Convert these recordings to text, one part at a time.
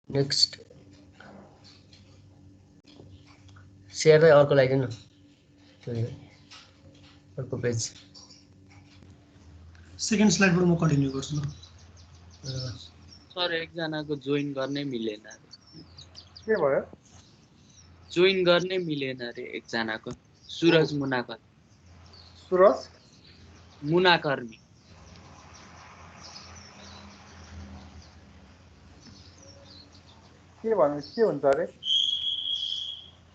Next share चाहिँ अर्को लगाइदिनु अर्को पेज सेकेन्ड स्लाइडबाट म कन्टिन्यू गर्छु ल सर एकजनाको जोइन गर्नै मिलेन के भयो जोइन गर्नै मिलेन रे एकजनाको सुरज मुनाकर सुरज मुनाकर्मी के भन्नु के हुन्छ अरे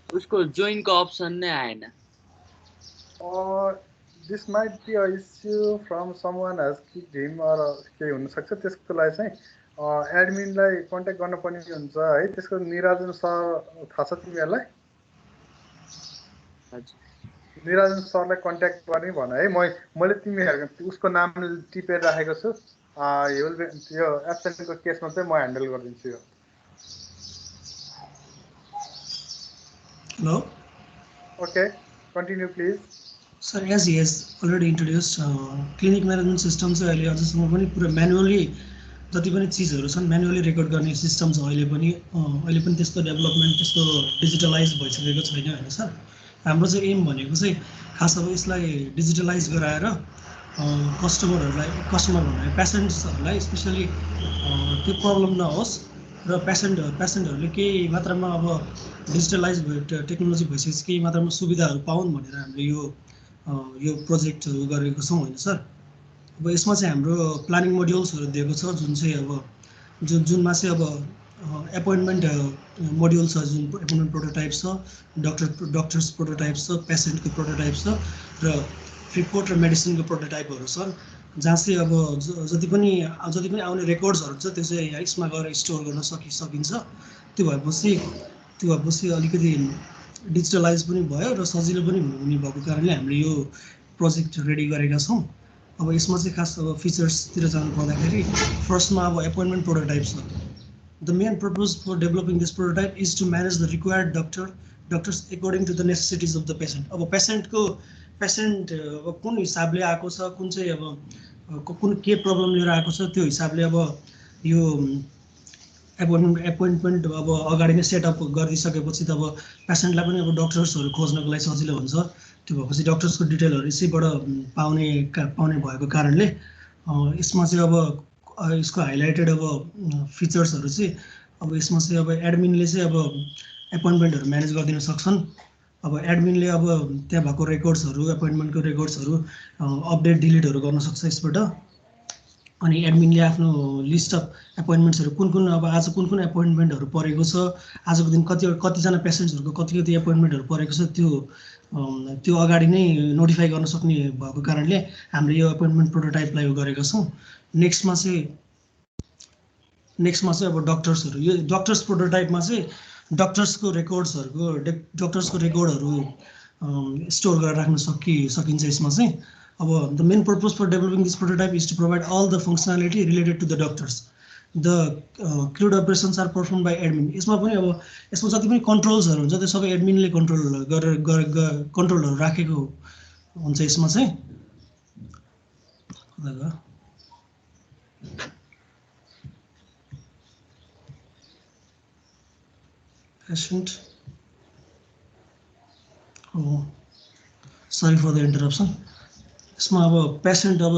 उसको जोइनको अप्सन नै आएन this might be a issue from someone has kicked him or केही हुनसक्छ त्यसको लागि चाहिँ एडमिनलाई कन्ट्याक्ट गर्नुपर्ने हुन्छ है त्यसको निराजन सर थाहा छ तिमीहरूलाई निराजन सरलाई कन्ट्याक्ट गर्ने भन है मैले तिमीहरूको उसको नाम टिपेर राखेको छु यो एब्सेन्टको केसमा चाहिँ म ह्यान्डल गरिदिन्छु यो Hello. Okay, continue please. Sir, as he has already introduced, clinic management system चाहिँ अहिले अझसम्म पनि पुरा म्यानुअली जति पनि चिजहरू छन् म्यानुअली रेकर्ड गर्ने सिस्टम छ अहिले पनि त्यस्तो डेभलपमेन्ट त्यस्तो डिजिटलाइज भइसकेको छैन हैन सर हाम्रो चाहिँ एम भनेको चाहिँ खास अब यसलाई डिजिटलाइज गराएर कस्टमर भन्नाले पेसेन्ट्सहरूलाई स्पेसली त्यो प्रब्लम नहोस् र पेसेन्टहरूले केही मात्रामा अब डिजिटलाइज टेक्नोलोजी भइसकेपछि केही मात्रामा सुविधाहरू पाउन् भनेर हामीले यो प्रोजेक्टहरू गरेको छौँ होइन सर अब यसमा चाहिँ हाम्रो प्लानिङ मोड्युल्सहरू दिएको छ जुन चाहिँ अब जुनमा चाहिँ अब एपोइन्टमेन्ट मोड्युल छ जुन एपोइन्टमेन्ट प्रोटोटाइप छ डक्टर्स प्रोटोटाइप छ पेसेन्टको प्रोटोटाइप छ र रिपोर्ट र मेडिसिनको प्रोटोटाइपहरू छन् जहाँ चाहिँ अब जति पनि आउने रेकर्ड्सहरू छ त्यो चाहिँ यसमा गएर स्टोर गर्न सकिन्छ त्यो भएपछि अलिकति डिजिटलाइज पनि भयो र सजिलो पनि हुने भएको कारणले हामीले यो प्रोजेक्ट रेडी गरेका छौँ अब यसमा चाहिँ खास अब फिचर्सतिर जानु पर्दाखेरि फर्स्टमा अब एपोइन्टमेन्ट प्रोटोटाइप छ the main purpose for developing this prototype is to manage the required doctors according to the necessities of the patient अब पेसेन्ट अब कुन हिसाबले आएको छ कुन चाहिँ अब कुन के प्रब्लम लिएर आएको छ त्यो हिसाबले अब यो एपोइन्टमेन्ट अब अगाडि नै सेटअप गरिदिइसकेपछि त अब पेसेन्टलाई पनि अब डक्टर्सहरू खोज्नको लागि सजिलो हुन्छ त्यो भएपछि डक्टर्सको डिटेलहरू यसैबाट पाउने भएको कारणले यसमा चाहिँ अब यसको हाइलाइटेड अब फिचर्सहरू चाहिँ अब यसमा चाहिँ अब एडमिनले चाहिँ अब एपोइन्टमेन्टहरू म्यानेज गरिदिन सक्छन् अब एडमिनले अब त्यहाँ भएको रेकर्ड्सहरू एपोइन्टमेन्टको रेकर्ड्सहरू अपडेट डिलिटहरू गर्न सक्छ यसबाट अनि एडमिनले आफ्नो लिस्ट अफ एपोइन्टमेन्ट्सहरू कुन अब आज कुन एपोइन्टमेन्टहरू परेको छ आजको दिन कतिजना पेसेन्ट्सहरूको कति एपोइन्टमेन्टहरू परेको छ त्यो अगाडि नै नोटिफाई गर्न सक्ने भएको कारणले हामीले यो एपोइन्टमेन्ट प्रोटोटाइपलाई गरेका छौँ नेक्स्टमा चाहिँ अब डक्टर्सहरू यो डक्टर्स प्रोटोटाइपमा चाहिँ डक्टर्सको रेकर्डहरू स्टोर गरेर राख्न सकिन्छ यसमा चाहिँ अब the main purpose for developing this prototype is to provide all the functionality related to the doctors the CRUD operations are perform by admin यसमा पनि अब यसमा जति पनि कन्ट्रोल्सहरू हुन्छ त्यो सबै एडमिनले कन्ट्रोलहरू राखेको हुन्छ यसमा चाहिँ patient sorry for the interruption यसमा अब पेसेन्ट अब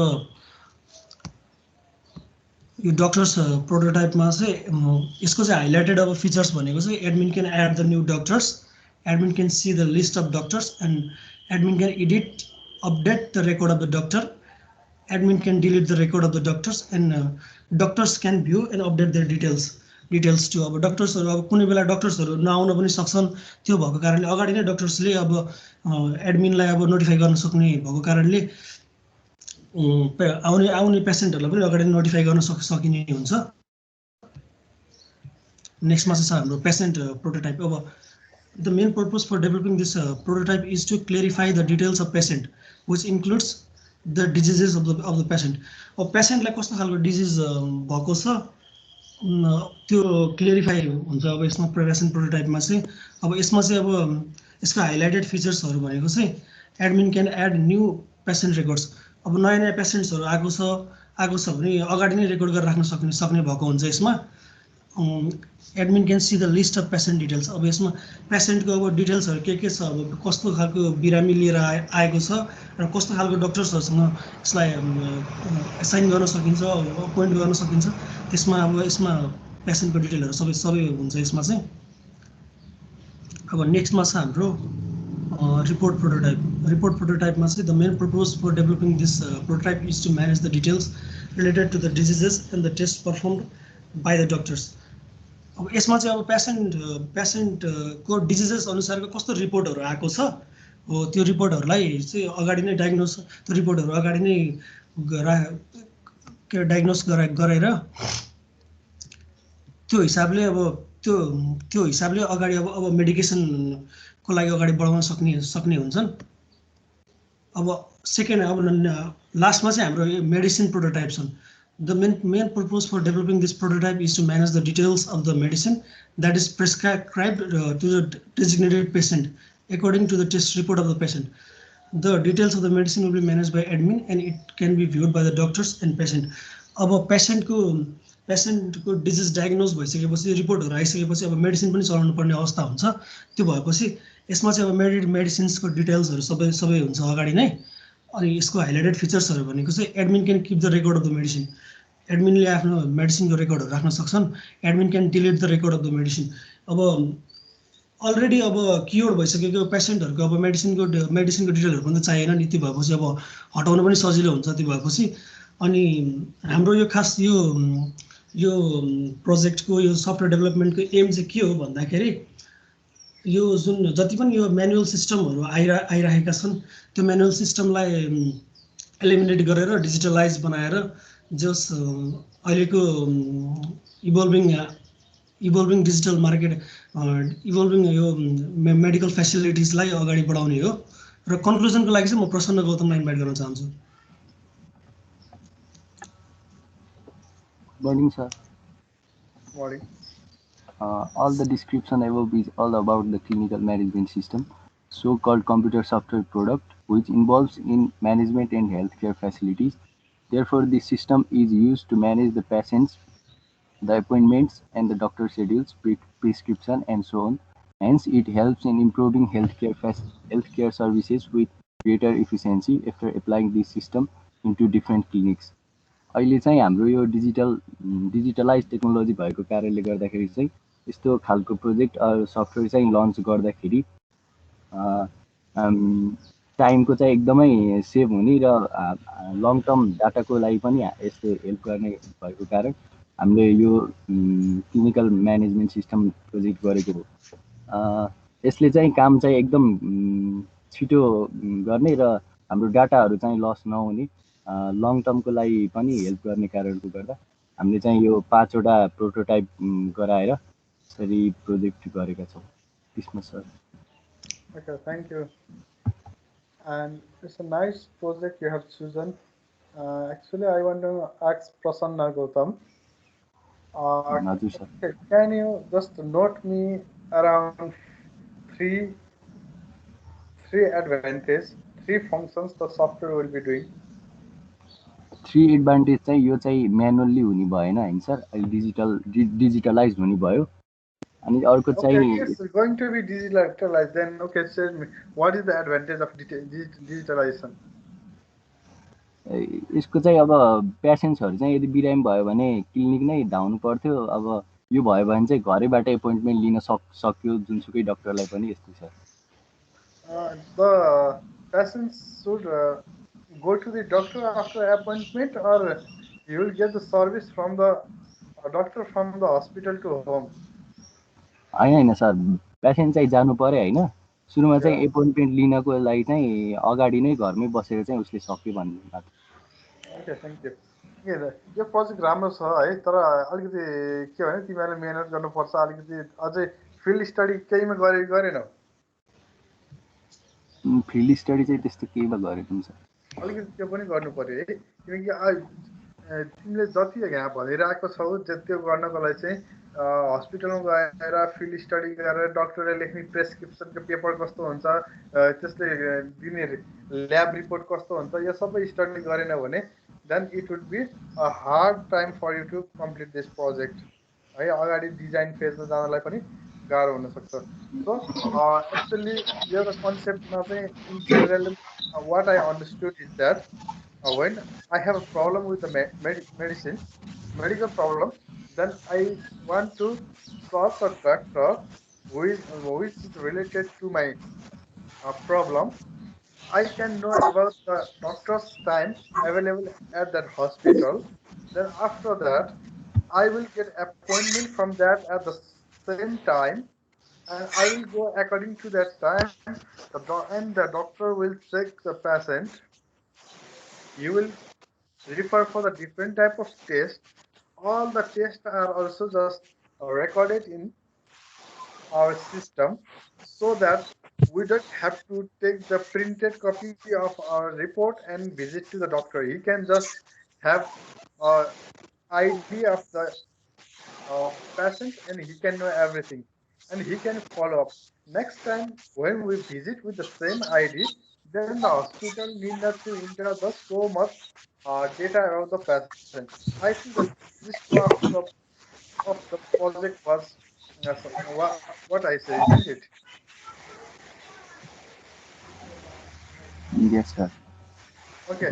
यो डक्टर्स प्रोटोटाइपमा चाहिँ यसको चाहिँ हाइलाइटेड अब फिचर्स भनेको चाहिँ admin can add the new doctors admin can see the list of doctors and admin can edit update the record of the doctor admin can delete the record of the doctors and doctors can view and update the details to अब डक्टर्सहरू अब कुनै बेला डक्टर्सहरू नआउन पनि सक्छन् त्यो भएको कारणले अगाडि नै डक्टर्सले अब एडमिनलाई अब नोटिफाई गर्न सक्ने भएको कारणले आउने पेसेन्टहरूलाई पनि अगाडि नोटिफाई गर्न सकिने हुन्छ नेक्स्टमा चाहिँ छ हाम्रो पेसेन्ट प्रोटोटाइप अब the main purpose for developing this prototype is to clarify the details of patient which includes the diseases of the patient अब पेसेन्टलाई कस्तो खालको डिजिज भएको छ त्यो क्लियरिफाई हुन्छ अब यसमा पेसेन्ट प्रोटोटाइपमा चाहिँ अब यसमा चाहिँ अब यसको हाइलाइटेड फिचर्सहरू भनेको चाहिँ admin can add new patient records अब नयाँ पेसेन्ट्सहरू आएको छ भने अगाडि नै रेकर्ड गरेर राख्न सक्ने भएको हुन्छ यसमा admin can see the list of patient details. अब यसमा पेसेन्टको अब डिटेल्सहरू के छ, अब कस्तो खालको बिरामी लिएर आएको छ र कस्तो खालको डक्टर्सहरूसँग यसलाई एसाइन गर्न सकिन्छ, अपोइन्ट गर्न सकिन्छ, त्यसमा अब यसमा पेसेन्टको डिटेलहरू सबै हुन्छ यसमा चाहिँ। अब नेक्स्टमा छ हाम्रो रिपोर्ट प्रोटोटाइपमा चाहिँ the main purpose for developing this prototype is to manage the details related to the diseases and the test performed by the doctors. अब यसमा चाहिँ अब पेसेन्टको डिजिजेस अनुसारको कस्तो रिपोर्टहरू आएको छ हो, त्यो रिपोर्टहरूलाई चाहिँ अगाडि नै त्यो रिपोर्टहरू अगाडि नै डायग्नोस गराएर त्यो हिसाबले अब त्यो हिसाबले अगाडि अब मेडिकेसनको लागि अगाडि बढाउन सक्ने हुन्छन्। अब सेकेन्ड अब लास्टमा चाहिँ हाम्रो मेडिसिन प्रोटोटाइप छन्। The main purpose for developing this prototype is to manage the details of the medicine that is prescribed to the designated patient according to the test report of the patient. The details of the medicine will be managed by admin and it can be viewed by the doctors and patient. अब पेसेन्टको disease diagnose भइसकेपछि रिपोर्टहरू आइसकेपछि अब medicine पनि चलाउनु पर्ने अवस्था हुन्छ। त्यो भएपछि यसमा चाहिँ अब मेडिसिन्सको डिटेल्सहरू सबै हुन्छ अगाडि नै। अनि यसको हाइलाइटेड फिचर्सहरू भनेको चाहिँ admin can keep the record of the medicine. एडमिनले आफ्नो मेडिसिनको रेकर्डहरू राख्न सक्छन्। Admin can delete the record of the medicine. अब अलरेडी अब क्योर्ड भइसकेको पेसेन्टहरूको अब मेडिसिनको डिटेलहरू पनि त चाहिएन नि, त्यो भएपछि अब हटाउन पनि सजिलो हुन्छ त्यो भएपछि। अनि हाम्रो यो खास यो प्रोजेक्टको यो सफ्टवेयर डेभलपमेन्टको एम चाहिँ के हो भन्दाखेरि यो जुन जति पनि यो म्यानुअल सिस्टमहरू आइरहेका छन् त्यो म्यानुअल सिस्टमलाई एलिमिनेट गरेर डिजिटलाइज बनाएर जस अहिलेको इभल्भिङ डिजिटल मार्केट इभल्भिङ यो मेडिकल फेसिलिटिजलाई अगाडि बढाउने हो। र कन्क्लुजनको लागि चाहिँ म प्रसन्न गौतमलाई इन्भाइट गर्न चाहन्छु। Morning, sir. Morning. All the description above is all about the clinical management system, so-called computer software product, which involves in management and healthcare facilities. Therefore, this system is used to manage the patients, the appointments, and the doctor schedules, prescription, and so on. Hence, it helps in improving healthcare services with greater efficiency after applying this system into different clinics. अहिले चाहिँ हाम्रो यो digitalise technology भएको कारणले गर्दाखेरि चाहिँ यस्तो खालको प्रोजेक्ट सफ्टवेयर चाहिँ लन्च गर्दाखेरि टाइमको चाहिँ एकदमै सेभ हुने र लङ टर्म डाटाको लागि पनि यस्तो हेल्प गर्ने भएको कारण हामीले यो क्लिनिकल म्यानेजमेन्ट सिस्टम प्रोजेक्ट गरेको हो। यसले चाहिँ काम चाहिँ एकदम छिटो गर्ने र हाम्रो डाटाहरू चाहिँ लस नहुने लङ टर्मको लागि पनि हेल्प गर्ने कारणले गर्दा हामीले चाहिँ यो 5 वटा प्रोटोटाइप गराएर यसरी प्रोजेक्ट गरेका छौँ। त्यसमा sir. Okay, thank you. And it's a nice project you have chosen. Actually, I want to ask Prasanna Gautam. Okay, can you just note me around three advantages, 3 functions the software will be doing? 3 advantage चाहिँ यो चाहिँ manually हुने भएन हैन sir, अहिले digitalise हुने भयो। अनि अर्को चाहिँ it's going to be digitalized, then okay, tell me what is the advantage of digitalization? यसको चाहिँ अब पेसेन्ट्सहरु चाहिँ यदि बिरामी भयो भने क्लिनिक नै धाउनु पर्थ्यो, अब यो भयो भने चाहिँ घरैबाट एपोइन्टमेन्ट लिन सक्यो जुनसुकै डाक्टरलाई पनि। यस्तो छ। The patients should go to the doctor after appointment, or you will get the service from the doctor from the hospital to home? हैन सर, पेसेन्ट चाहिँ जानु पर्यो हैन, सुरुमा चाहिँ एपोइन्टमेन्ट लिनको लागि चाहिँ अगाडि नै घरमै बसेर चाहिँ उसले सक्यो भन्ने बात। Okay, thank you. यो प्रोजेक्ट राम्रो छ है, तर अलिकति के भने तिमीहरुले मेहनत गर्नुपर्छ, अलिकति अझै फिल्ड स्टडी केहीमा गरेनौ? फिल्ड स्टडी चाहिँ त्यस्तो केहीमा गरेन सर। अलिकति त्यो पनि गर्नु पर्यो है, किनकि तिमीले जति यहाँ भनिरहेको छौ त्यो गर्नको लागि चाहिँ हस्पिटलमा गएर फिल्ड स्टडी गरेर डाक्टरले लेख्ने प्रेस्क्रिप्सनको पेपर कस्तो हुन्छ, त्यसले दिने ल्याब रिपोर्ट कस्तो हुन्छ, यो सबै स्टडी गरेन भने then it would be a hard time for you to complete this project. है अगाडि डिजाइन फेजमा जानलाई पनि गाह्रो हुन सक्छ सो एक्चुअली यो कन्सेप्टमा चाहिँ in general what I understood is that when I have a problem with the medicines medical problem then I want to search a doctor which is related to my problem. I can know about the doctor's time available at that hospital. Then after that, I will get appointment from that at the same time, and I will go according to that time. And the doctor will check the patient. You will refer for the different type of test. All the tests are also just recorded in our system so that we don't have to take the printed copy of our report and visit to the doctor. He can just have an ID of the patient and he can know everything and he can follow up. Next time when we visit with the same ID, then the hospital need not to enter the so much data about the patient. I think that this of the project was what I say, isn't it? Yes, sir. Okay.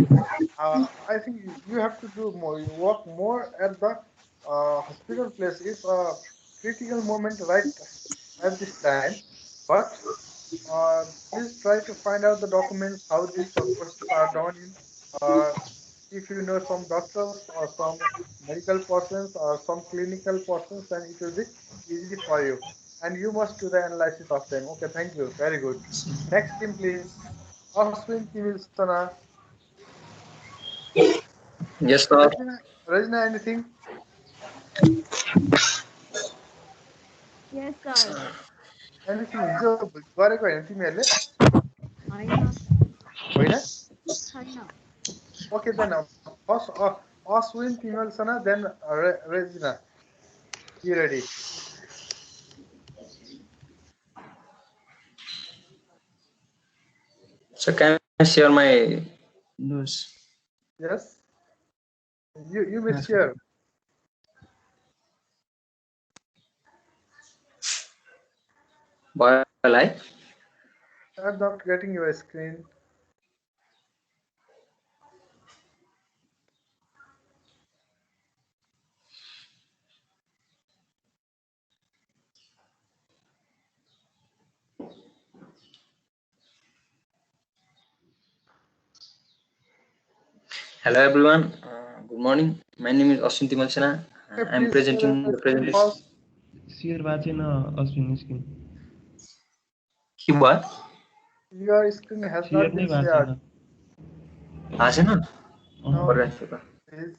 I think you have to do more. You work more at the hospital place. It's a critical moment right at this time. But please try to find out the documents, how these processes are done in. Uh, if you know some doctors or some medical persons or some clinical persons, then it will be easy for you. And you must do the analysis of them. Okay, thank you. Very good. Next team, please. Ashwin Kivilsana. Yes, sir. Rajna, anything? Yes, sir. Anything? हिजो गरेको होइन तिमीहरूले होइन होइन छैन okay then first Ashwin Timalsina then Regina be ready So can I share my news? Yes you may share While I I'm not getting your screen hello everyone. Good morning. My name is Ashwin Timal Sena. okay, I'm please presenting share the screen presentation. first share भएको छैन Ashwin screen के भयो? your screen has share not नै been भएको shared छैन थाहा छैन? no गरिरहेको छु त। please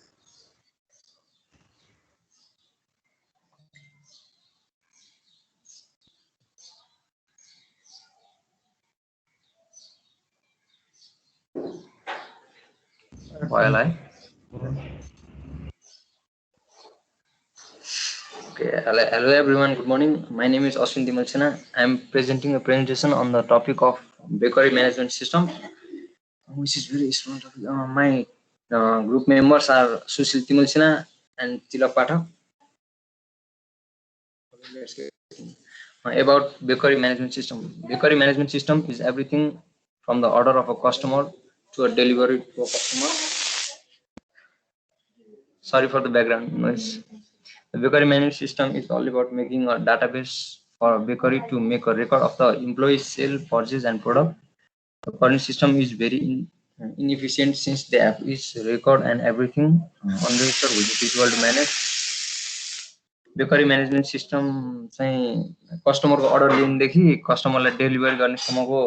While I Okay, hello everyone. Good morning. My name is Ashwin Timal Sena. I'm presenting a presentation on the topic of bakery management system, which is very small topic. My group members are Sushil Timal Sena and Tilak Pathak. Let's get about bakery management system. Bakery management system is everything from the order of a customer to a delivery to a customer. Sorry for the background noise. The bakery management system is all about making a database for a bakery to make a record of the employees' sale, purchase, and product. The current system is very inefficient since the app is record and everything on register which is difficult to manage. Bakery management system चाहिँ कस्टमरको order लिनदेखि कस्टमरलाई delivery गर्नेसम्मको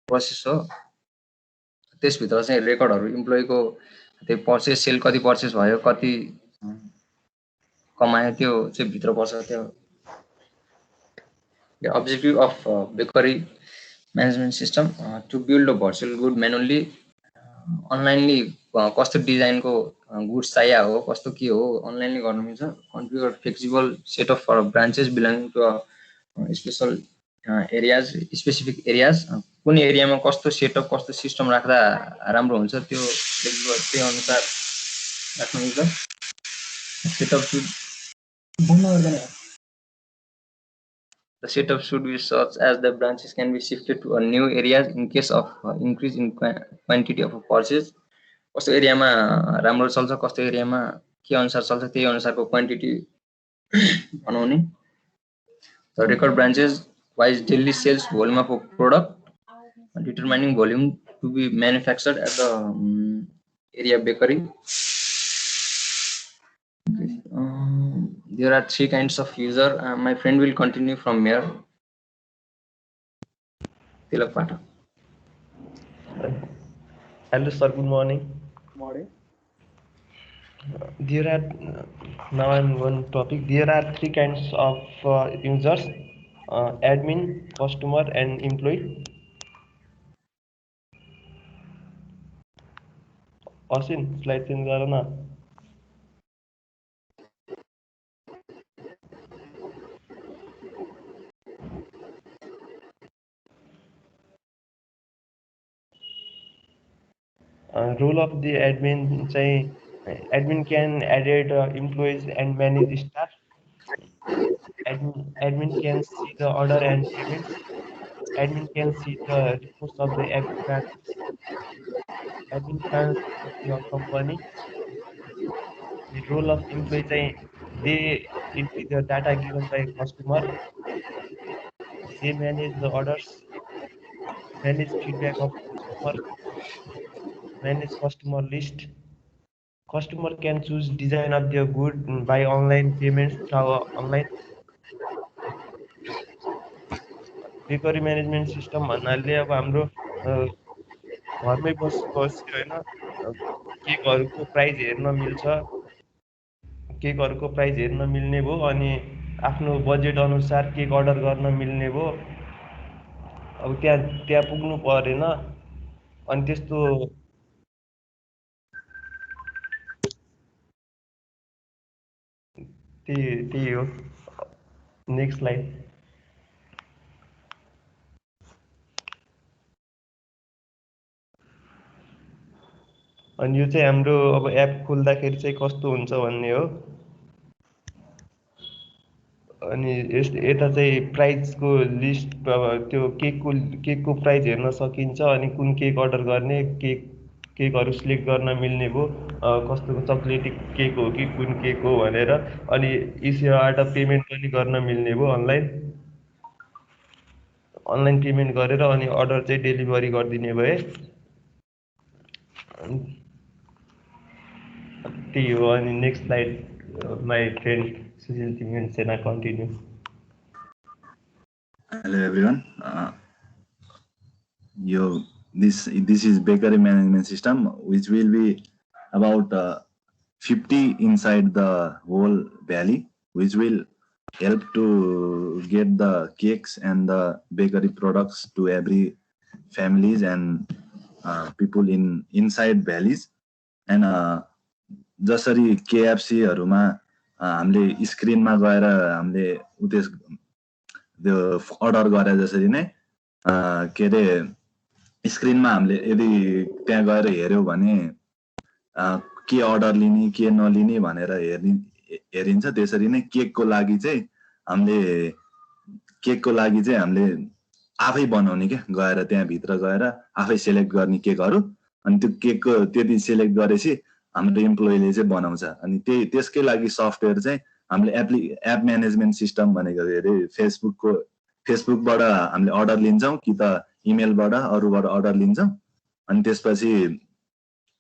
process हो। त्यसभित्र चाहिँ रेकर्डहरू इम्प्लोइको त्यो purchase sale कति purchase भयो कति कमायो त्यो चाहिँ भित्र पर्छ त्यो। The objective of bakery management system to build a virtual good manually अनलाइनली कस्तो डिजाइनको गुड्स चाहिएको हो कस्तो के हो अनलाइनली गर्न मिल्छ। Configure flexible setup for branches belong to special areas specific areas कुन एरियामा कस्तो सेटअप कस्तो सिस्टम राख्दा राम्रो हुन्छ त्यो फ्लेक्सिबल त्यही अनुसार राख्नु मिल्छ। Setup The setup should be such as the branches can be shifted to a new areas in case of increase in quantity of purchase. कस्तो एरियामा राम्रो चल्छ कस्तो एरियामा के अनुसार चल्छ त्यही अनुसारको क्वान्टिटी बनाउने. The record branches wise daily sales volume of a product, determining volume to be manufactured at the area bakery. Okay. There are 3 kinds of user. My friend will continue from here. Tilak Pathak. Hello sir, good morning. Morning. There are now I'm one topic. There are 3 kinds of users: admin, customer, and employee. Asin, slide change garo na. Role of the admin say admin can edit employees and manage staff. Admin can see the order and payments. Admin can see the reports of the every branches. Admin can support your company. The role of employee say they entry the data given by customer. They manage the orders, manage feedback of customer, manage customer list. Customer can choose design of their good by online payments through online. Bakery management system भन्नाले अब हाम्रो घरमै बसी हैन केकहरुको price हेर्न मिल्छ. केकहरुको price हेर्न मिल्ने भो अनि आफ्नो बजेट अनुसार केक अर्डर गर्न मिल्ने भो. अब त्यहाँ पुग्नु परेन अनि त्यस्तो त्यही हो. Next slide. अनि यो चाहिँ हाम्रो अब एप खोल्दाखेरि चाहिँ कस्तो हुन्छ भन्ने हो. अनि यता चाहिँ प्राइसको लिस्ट त्यो केकको प्राइस हेर्न सकिन्छ अनि कुन केक अर्डर गर्ने केकहरु सिलेक्ट गर्न मिल्ने भो. कस्तो चकलेटी केक हो कि कुन केक हो भनेर अनि यसबाट पेमेन्ट पनि गर्न मिल्ने भो. अनलाइन पेमेन्ट गरेर अनि अर्डर चाहिँ डेलिभरी गरिदिने भए. त्यही हो. अनि next slide my friend Sushil Timgan Sena continue. Hello everyone. This is bakery management system, which will be about 50 inside the whole valley, which will help to get the cakes and the bakery products to every families and people inside valleys. And जसरी KFC हरुमा हामीले स्क्रिनमा गएर हामीले त्यो order गरे जसरी नै के रे स्क्रिनमा हामीले यदि त्यहाँ गएर हेर्यो भने के अर्डर लिने के नलिने भनेर हेरिन्छ. त्यसरी नै केकको लागि चाहिँ हामीले आफै बनाउने के गएर त्यहाँ भित्र गएर आफै सिलेक्ट गर्ने केकहरु अनि त्यो केकको त्यति सिलेक्ट गरेपछि हाम्रो एम्प्लोइले चाहिँ बनाउँछ. अनि त्यसकै लागि सफ्टवेयर चाहिँ हामीले एप म्यानेजमेन्ट सिस्टम भनेको अरे फेसबुकबाट हामीले अर्डर लिन्छौं कि त इमेलबाट अरूबाट अर्डर लिन्छौं. अनि त्यसपछि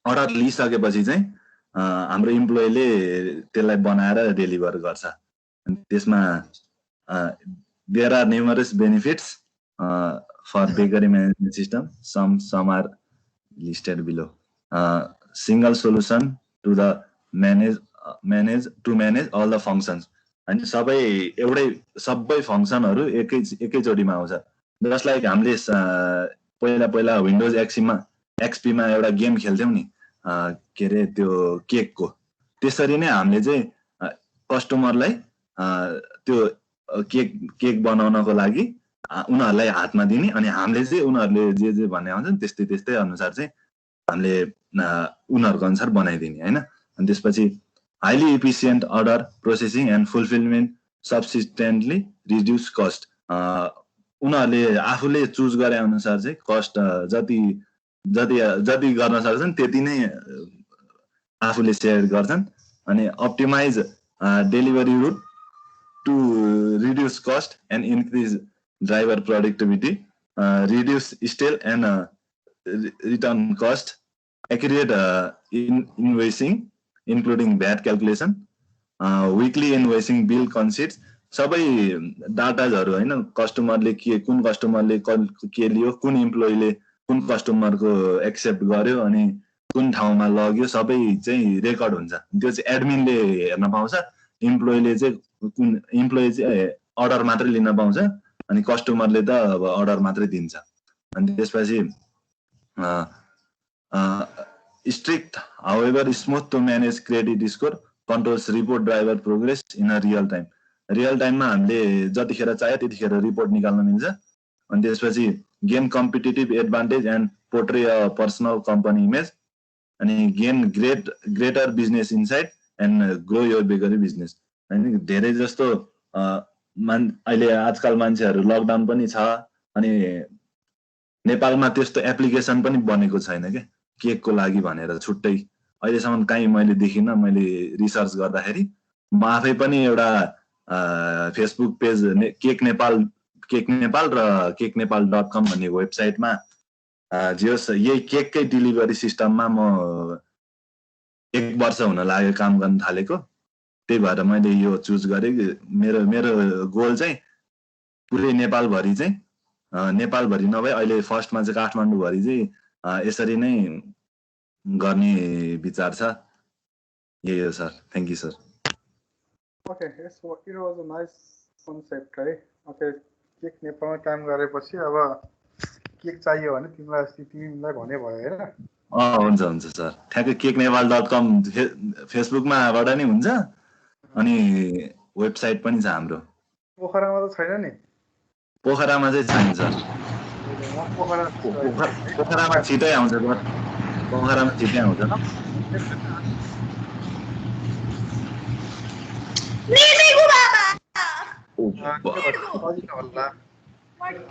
अर्डर लिइसकेपछि चाहिँ हाम्रो एम्प्लोइले त्यसलाई बनाएर डेलिभर गर्छ. अनि त्यसमा there are numerous benefits for bakery management system. some are listed below. Single solution to the manage all the functions. And सबै फंक्सनहरु एकैचोटीमा आउँछ. जस्ट लाइक हामीले पहिला विन्डोज एक्सपी मा एउटा गेम खेल्थ्यौं नि के रे त्यो केकको. त्यसरी नै हामीले चाहिँ कस्टमरलाई त्यो केक बनाउनको लागि उनीहरुलाई हातमा दिने अनि हामीले चाहिँ उनीहरुले जे भन्ने हुन्छ त्यस्तै अनुसार चाहिँ हामीले उनीहरुको अनुसार बनाइदिने हैन. अनि त्यसपछि highly efficient order processing and fulfillment substantially reduce cost. उनीहरूले आफूले चुज गरे अनुसार चाहिँ कस्ट जति जति जति गर्न सक्छन् त्यति नै आफूले सेयर गर्छन् अनि optimize delivery route to reduce cost and increase driver productivity reduce stale and return cost accurate invoicing including VAT calculation weekly invoicing bill consists सबै डाटाजहरू होइन कस्टमरले के कुन कस्टमरले के लियो कुन इम्प्लोइले कुन कस्टमरको एक्सेप्ट गर्यो अनि कुन ठाउँमा लग्यो सबै चाहिँ रेकर्ड हुन्छ त्यो चाहिँ एडमिनले हेर्न पाउँछ इम्प्लोइले चाहिँ कुन इम्प्लोइ चाहिँ अर्डर मात्रै लिन पाउँछ अनि कस्टमरले त अब अर्डर मात्रै दिन्छ अनि त्यसपछि strict however smooth to manage credit score controls report driver progress in a real time मा हामीले जतिखेर चाह्यो त्यतिखेर रिपोर्ट निकाल्न मिल्छ अनि त्यसपछि gain competitive advantage and portray a personal company image अनि gain greater business insight and grow your bakery business हैन धेरै जस्तो अहिले आजकल मान्छेहरू लकडाउन पनि छ अनि नेपालमा त्यस्तो एप्लिकेसन पनि बनेको छैन के केकको लागि भनेर छुट्टै अहिलेसम्म कहीँ मैले देखिन मैले रिसर्च गर्दाखेरि म आफै पनि एउटा फेसबुक पेज केक नेपाल र keknepal.com भन्ने वेबसाइटमा जियोस् यही केककै डेलिभरी सिस्टममा म 1 वर्ष हुन लाग्यो काम गर्न थालेको त्यही भएर मैले यो चुज गरे मेरो गोल चाहिँ पुरै नेपाल भरि चाहिँ नेपाल भरि नभए अहिले फर्स्टमा चाहिँ काठमाडौँ भरि चाहिँ यसरी नै गर्ने विचार छ यही हो sir thank you sir Okay, yes, so it was a nice concept, right? Okay, cake नेपालमा काम गरेपछि अब केक चाहियो भने तिमीलाई भने भयो हैन हुन्छ हुन्छ सर ठ्याक्कै keknepal.com फेसबुकमाबाट नि हुन्छ अनि वेबसाइट पनि छ हाम्रो पोखरामा त छैन नि पोखरामा चाहिँ छैन सर पोखरामा छिटै आउँछ सर पोखरामा छिटै आउँछ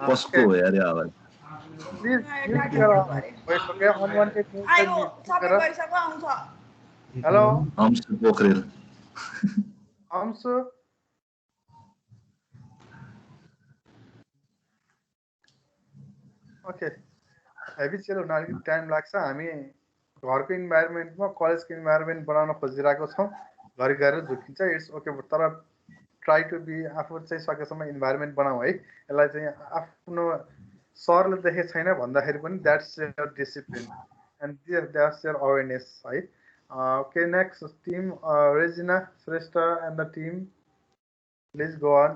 कसको हो यार आवाज hello Anshu Pokharel Anshu okay heavy चेल हुन अलिकति टाइम लाग्छ हामी घरको इन्भाइरोमेन्टमा कलेजको इन्भाइरोमेन्ट बनाउन खोजिरहेको छौँ घरि गएर झुकिन्छ इट्स ओके तर ट्राई टु बी आफू चाहिँ सकेसम्म इन्भाइरोमेन्ट बनाऊ है यसलाई चाहिँ आफ्नो सरले देखेको छैन भन्दाखेरि पनि that's your discipline and that's your awareness है okay next team Regina Shrestha and the team please go on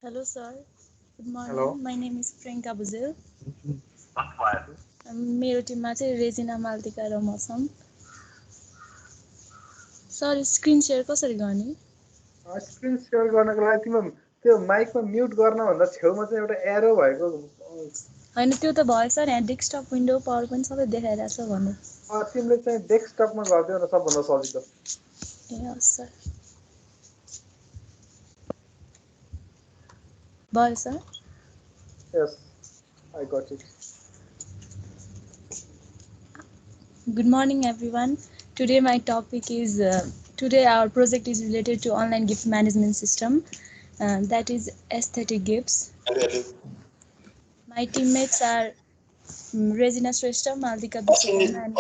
hello sir good morning Hello. My name is Priyanka Bhujel मेरो टिममा चाहिँ रेजिना मालतिका र म छौँ सर स्क्रिन सेयर कसरी गर्ने स्क्रिन सेयर गर्नको लागि तिम्रो त्यो माइकमा म्युट गर्नभन्दा छेउमा चाहिँ एउटा एरो भएको होइन त्यो त भयो सर यहाँ डेस्कटप विन्डो पावर पनि सबै देखाइरहेछ भन्नु तिमीले चाहिँ डेस्कटपमा गरिदियो न सबभन्दा सजिलो ए हस् सर भयो sir yes I got it Good morning, everyone. Today my topic is, today our project is related to online gift management system. That is aesthetic gifts. My teammates are Regina Shrestha, Maldika Biswakama, and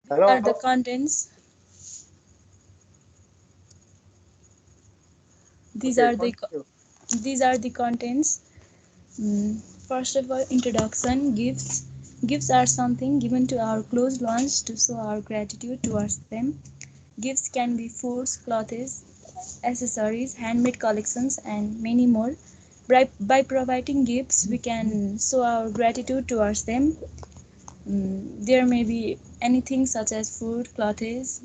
Hello. are the contents. These are the contents. First of all, introduction, gifts. Gifts are something given to our close ones to show our gratitude towards them. Gifts can be foods, clothes, accessories, handmade collections, and many more. By providing gifts, we can show our gratitude towards them. There may be anything such as food, clothes,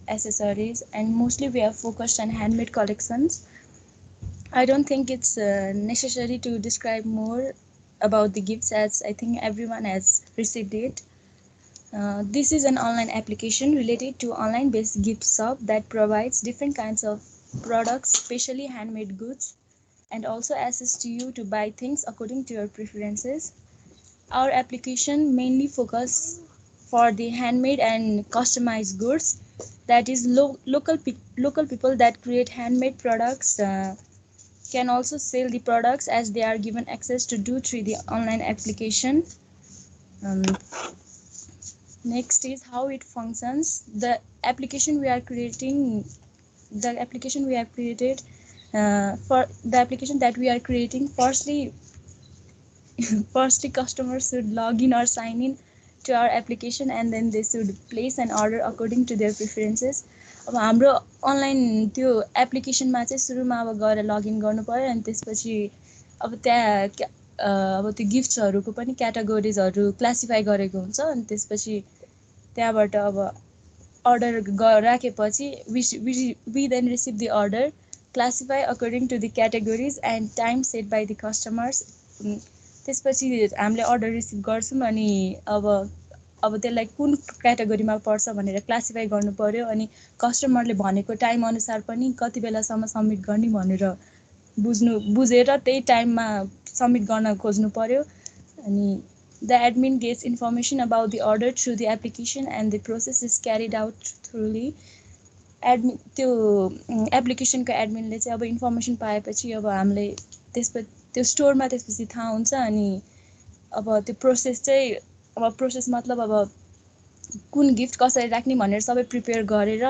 accessories, and mostly we are focused on handmade collections. I don't think it's necessary to describe more about the gifts as I think everyone has received it. This is an online application related to online-based gift shop that provides different kinds of products, especially handmade goods, and also access to you to buy things according to your preferences. Our application mainly focus for the handmade and customized goods. That is, local people that create handmade products can also sell the products as they are given access to do through the online application. Um, Next is how it functions. The application we have created for the application that we are creating. Firstly, customers should log in or sign in to our application, and then they should place an order according to their preferences. अब हाम्रो online त्यो एप्लिकेसनमा चाहिँ सुरुमा अब गएर login गर्नु पर्यो अनि त्यसपछि अब त्यहाँ अब त्यो गिफ्ट्सहरूको पनि क्याटेगोरिजहरू क्लासिफाई गरेको हुन्छ अनि त्यसपछि त्यहाँबाट अब अर्डर राखेपछि we then receive the order, classify according to the categories and time set by the customers. त्यसपछि हामीले अर्डर रिसिभ गर्छौँ अनि अब त्यसलाई कुन क्याटेगोरीमा पर्छ भनेर क्लासिफाई गर्नु पर्यो अनि कस्टमरले भनेको टाइम अनुसार पनि कति बेलासम्म सबमिट गर्ने भनेर बुझेर त्यही टाइममा सबमिट गर्न खोज्नु पर्यो अनि the admin gets information about the order through the application and the process is carried out thoroughly. Admin त्यो एप्लिकेसनको एडमिनले चाहिँ अब इन्फर्मेसन पाएपछि अब हामीले त्यो स्टोरमा त्यसपछि थाहा हुन्छ अनि अब त्यो प्रोसेस चाहिँ अब प्रोसेस मतलब अब कुन गिफ्ट कसरी राख्ने भनेर सबै प्रिपेयर गरेर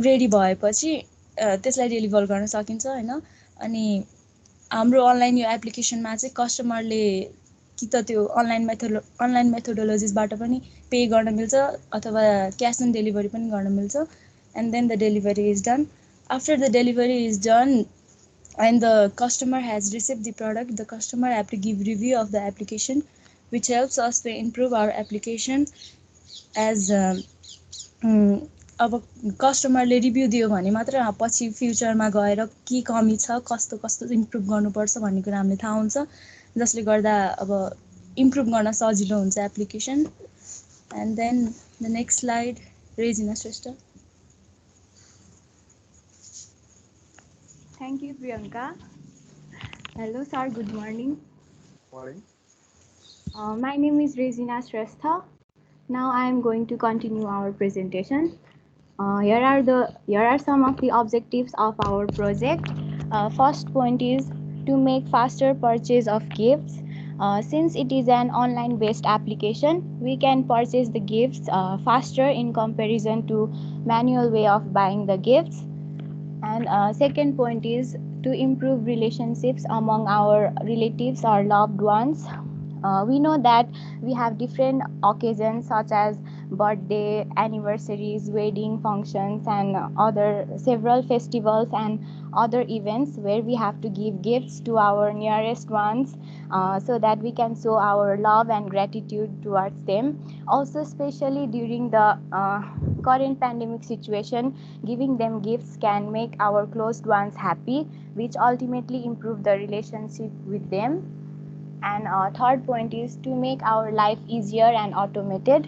रेडी भएपछि त्यसलाई डेलिभर गर्न सकिन्छ हैन अनि हाम्रो अनलाइन यो एप्लिकेसनमा चाहिँ कस्टमरले कि त त्यो अनलाइन मेथोडोलोजिसबाट पनि पे गर्न मिल्छ अथवा क्याश अन डेलिभरी पनि गर्न मिल्छ and then the delivery is done. After the delivery is done and the customer has received the product, the customer have to give review of the application, which helps us to improve our application as अब कस्टमरले review दियो भने मात्र पछि फ्युचरमा गएर के कमी छ कस्तो कस्तो इम्प्रुभ गर्नुपर्छ भन्ने कुरा हामीले थाहा हुन्छ जसले गर्दा अब इम्प्रुभ गर्न सजिलो हुन्छ application and then the next slide Regina Shrestha Thank you, Priyanka. Hello, sir. Good morning. Morning. My name is Regina Shrestha. Now I am going to continue our presentation. Here are some of the objectives of our project. First point is to make faster purchase of gifts. Since it is an online-based application, we can purchase the gifts faster in comparison to manual way of buying the gifts. And second point is to improve relationships among our relatives or loved ones. We know that we have different occasions such as birthday, anniversaries, wedding functions, and several festivals and other events where we have to give gifts to our nearest ones so that we can show our love and gratitude towards them. Also, especially during the current pandemic situation, giving them gifts can make our closed ones happy, which ultimately improve the relationship with them. And third point is to make our life easier and automated.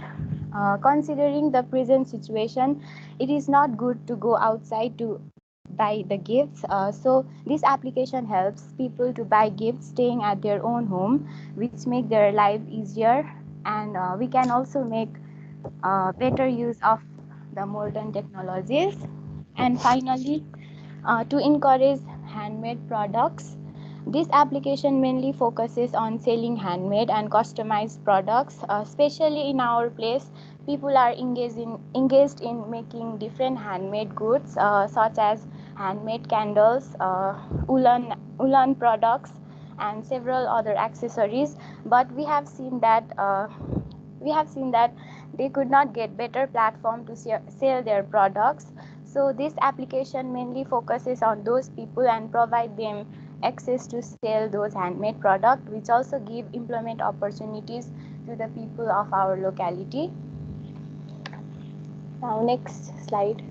Considering the present situation, it is not good to go outside to buy the gifts. So this application helps people to buy gifts staying at their own home, which make their life easier. And we can also make better use of the modern technologies. And finally, to encourage handmade products, this application mainly focuses on selling handmade and customized products. Especially in our place, people are engaged in making different handmade goods such as handmade candles, woolen products, and several other accessories. But we have seen that they could not get better platform to sell their products. So this application mainly focuses on those people and provide them access to sell those handmade products, which also give employment opportunities to the people of our locality. Now next slide.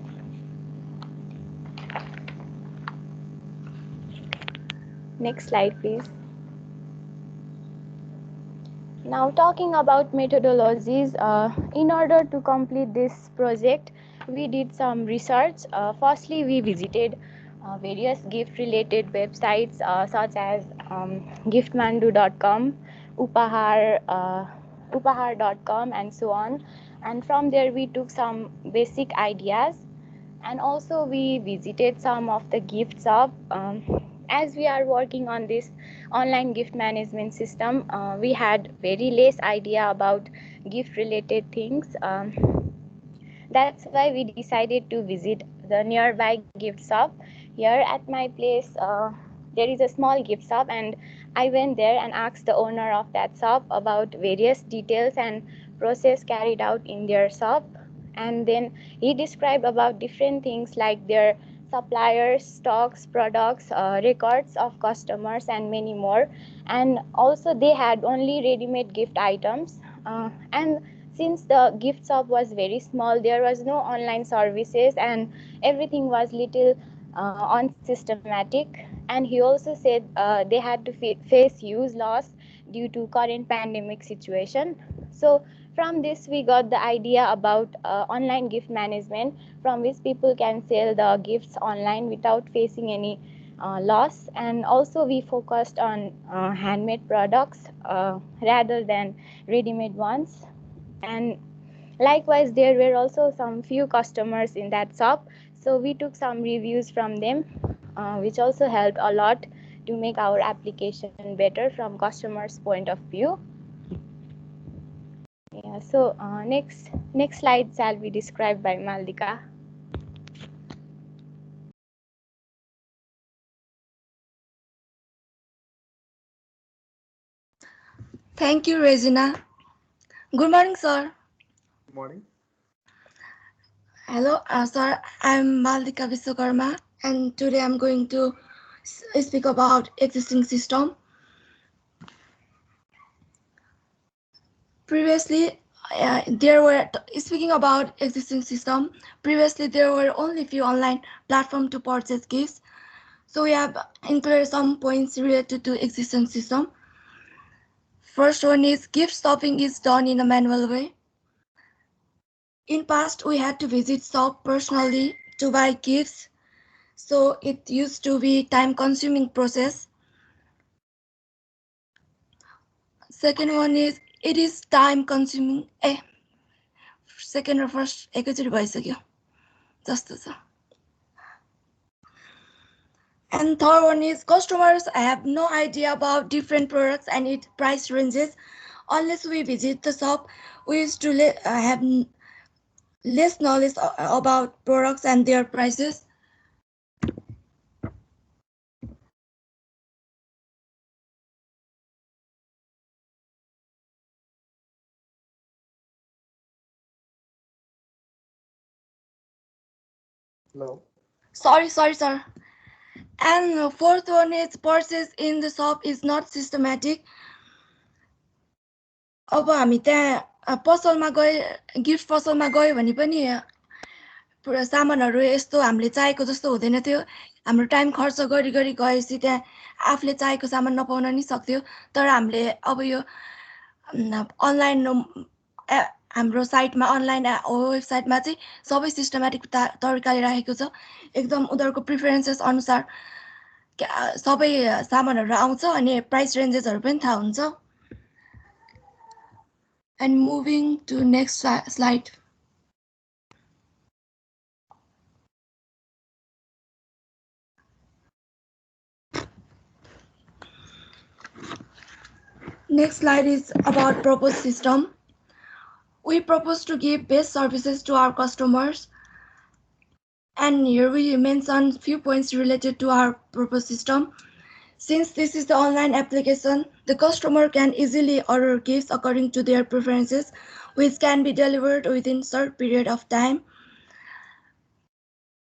Next slide, please. Now talking about methodologies, in order to complete this project, we did some research. Firstly, we visited various gift-related websites such as giftmandu.com, upahar.com, and so on. And from there, we took some basic ideas. And also, we visited some of the gift shop. As we are working on this online gift management system, we had very less idea about gift related things. That's why we decided to visit the nearby gift shop. Here at my place, there is a small gift shop, and I went there and asked the owner of that shop about various details and process carried out in their shop. And then he described about different things like their suppliers, stocks, products, records of customers, and many more. And also they had only ready-made gift items. And since the gift shop was very small, there was no online services and everything was little unsystematic. And he also said they had to face huge loss due to current pandemic situation. So from this we got the idea about online gift management, from which people can sell the gifts online without facing any loss. And also we focused on handmade products rather than ready-made ones. And likewise there were also some few customers in that shop, so we took some reviews from them, which also helped a lot to make our application better from customers point of view. Yeah, so next slide shall be described by Maldika. Thank you, Regina. Good morning, sir. Good morning. Hello, sir. I'm Maldika Vishwakarma, and today I'm going to speak about existing system. Previously, speaking about existing system, previously there were only few online platforms to purchase gifts. So we have included some points related to existing system. First one is gift shopping is done in a manual way. In past, we had to visit shop personally to buy gifts, so it used to be time-consuming process. Second one is it is time-consuming. Second or first एकैचोटि भइसक्यो जस्तो छ. And third one is customers have no idea about different products and its price ranges. Unless we visit the shop, we used to have less knowledge about products and their prices. Hello. Sorry, sir. And fourth one is purchase in the shop is not systematic. अब हामी त्यहाँ पसलमा गए gift पसलमा गयो भने पनि सामानहरू यस्तो हामीले चाहेको जस्तो हुँदैन थियो. हाम्रो टाइम खर्च गरी गएपछि त्यहाँ आफूले चाहेको सामान नपाउन नि सक्थ्यो. तर हामीले अब यो अनलाइन हाम्रो साइटमा अनलाइन वेबसाइटमा चाहिँ सबै सिस्टमेटिक तरिकाले राखेको छ. एकदम उनीहरूको प्रिफरेन्सेस अनुसार सबै सामानहरू आउँछ अनि प्राइस रेन्जेसहरू पनि थाहा हुन्छ. And moving to next slide. Next slide is about proposed system. We propose to give best services to our customers. And here we mention few points related to our proposed system. Since this is the online application, the customer can easily order gifts according to their preferences, which can be delivered within a short period of time.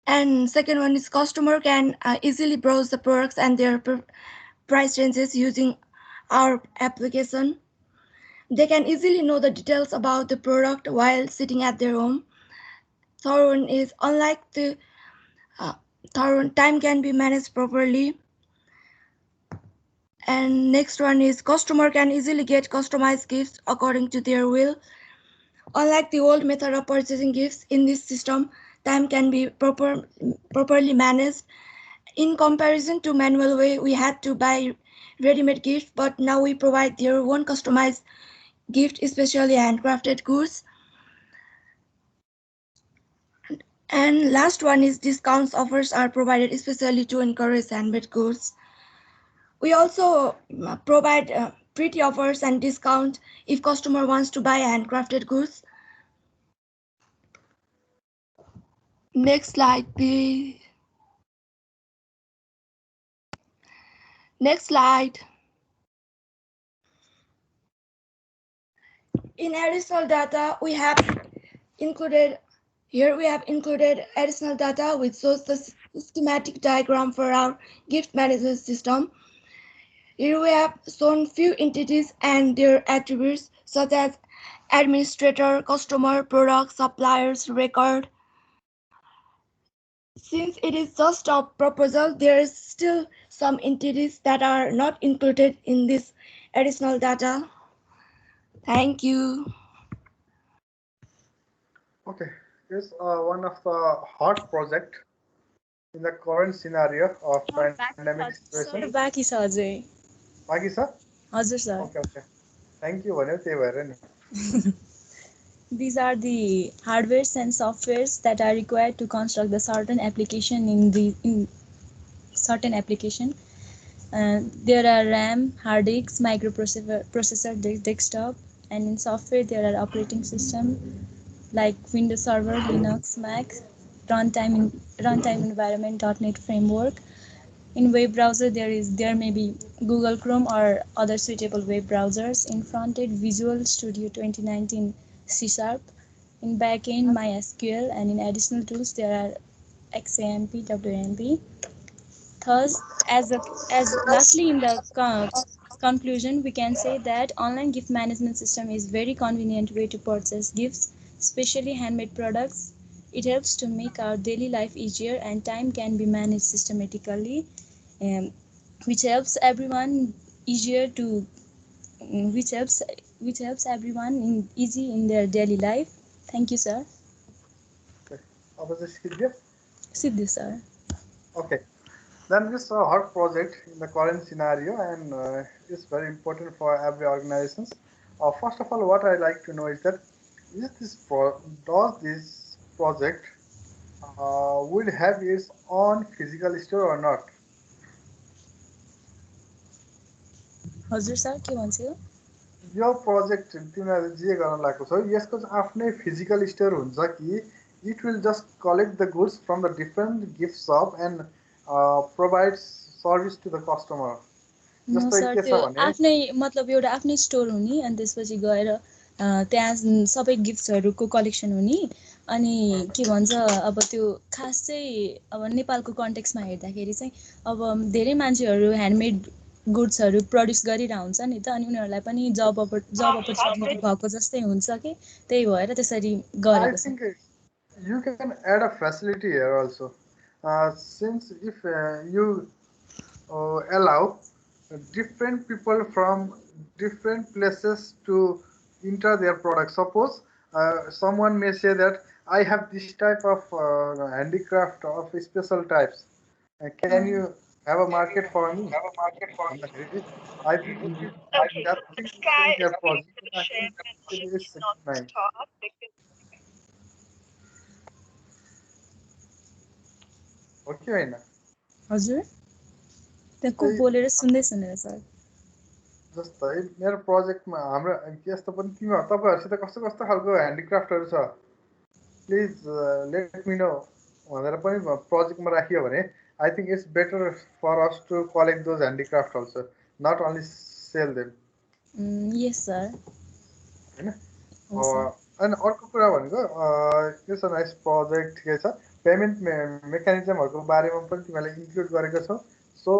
And second one is customer can easily browse the products and their price ranges using our application. They can easily know the details about the product while sitting at their home. Third one is unlike the third one, time can be managed properly. And next one is customer can easily get customized gifts according to their will. Unlike the old method of purchasing gifts, in this system, time can be properly managed. In comparison to manual way, we had to buy ready-made gifts, but now we provide their own customized gift, especially handcrafted goods. And last one is discounts offers are provided especially to encourage handmade goods. We also provide pretty offers and discount if customer wants to buy handcrafted goods. Next slide, please. Next slide. In additional data, we have included additional data which shows the schematic diagram for our gift management system. Here we have shown few entities and their attributes such as administrator, customer, product, suppliers, record. Since it is just a proposal, there is still some entities that are not included in this additional data. Thank you. Okay, here's one of the hot project in the current scenario of pandemic situation. बाँकी छ अझै बाँकी छ? हजुर sir Okay, okay. Thank you भन्यो त्यही भएर नि. These are the hardwares and softwares that are required to construct the certain application in certain application. There are RAM, hard disks, microprocessor, desktop, and in software there are operating system like Windows Server, Linux, Mac, runtime environment, .NET framework. In web browser there may be Google Chrome or other suitable web browsers. In front-end, Visual Studio 2019 C#. In back-end, MySQL, and in additional tools there are XAMPP, WAMP. Thus, as lastly in the conclusion, we can say that online gift management system is very convenient way to purchase gifts, especially handmade products. It helps to make our daily life easier and time can be managed systematically, which helps everyone easier to which helps everyone easy in their daily life. Thank you, sir. Okay. Siddhi? Siddhi, sir. Okay. Then this hot project in the current scenario and is very important for every organization. First of all, what I like to know is that does this project will have its own physical store or not? हजुर sir के भन्छ यो? यो project तिमीले जे गर्न लागेको छौ यसको आफ्नै फिजिकल स्टोर हुन्छ कि it will just collect the goods from the different gift shop and provide service to the customer. जस्तै के छ भने आफ्नै मतलब एउटा आफ्नै स्टोर हुने अनि त्यसपछि गएर त्यहाँ सबै गिफ्ट्सहरुको कलेक्सन हुने अनि के भन्छ अब त्यो खास चाहिँ अब नेपालको कन्टेक्स्टमा हेर्दाखेरि चाहिँ अब धेरै मान्छेहरु ह्यान्डमेड गुड्सहरु प्रड्युस गरिरा हुन्छ नि त अनि उनीहरुलाई पनि जब अपर्च्युनिटी भएको जस्तै हुन्छ के त्यही भएर त्यसरी गरेको छ. I think you can add a facility here also. Since if you allow different people from different places to enter their product. Suppose someone may say that I have this type of handicraft of special types. Can you have a market for me? I think that their project. I think it is nice. Okay, होइन हजुर त्यहाँ को बोलेर सुन्दै सुनेर sir जस्तै मेरो प्रोजेक्टमा हाम्रो यस्तो पनि तपाईहरुसित कस्तो कस्तो खालको ह्यान्डिक्राफ्टहरु छ प्लिज लेट मी नो भनेर पनि प्रोजेक्टमा राखियो भने I think it's better for us to collect those handicraft also, not only sell them. Yes, sir. हैन अनि अर्को कुरा भनेको इट्स अ नाइस प्रोजेक्ट ठिकै छ पेमेन्ट मेकानिजमहरुको बारेमा पनि तिमीले इन्क्लुड गरेको छौ सो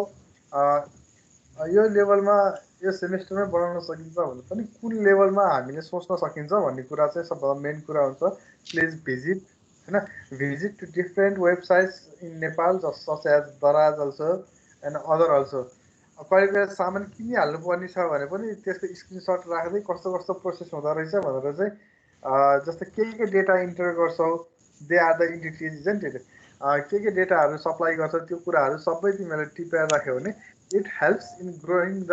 यो लेभलमा यो सेमेस्टरमै बनाउन सकिन्छ भने पनि कुन लेभलमा हामीले सोच्न सकिन्छ भन्ने कुरा चाहिँ सबभन्दा मेन कुरा हुन्छ प्लिज भिजिट हैन visit different websites in Nepal such as Daraz also and other also कहिले कहिले सामान किनिहाल्नु पर्ने छ भने पनि त्यसको स्क्रिनसट राख्दै कस्तो कस्तो प्रोसेस हुँदो रहेछ भनेर चाहिँ जस्तो के डेटा इन्टर गर्छौ they are the entities isn't it के डेटाहरू सप्लाई गर्छ त्यो कुराहरू सबै तिमीहरूले टिपेर राख्यौ भने it helps in growing the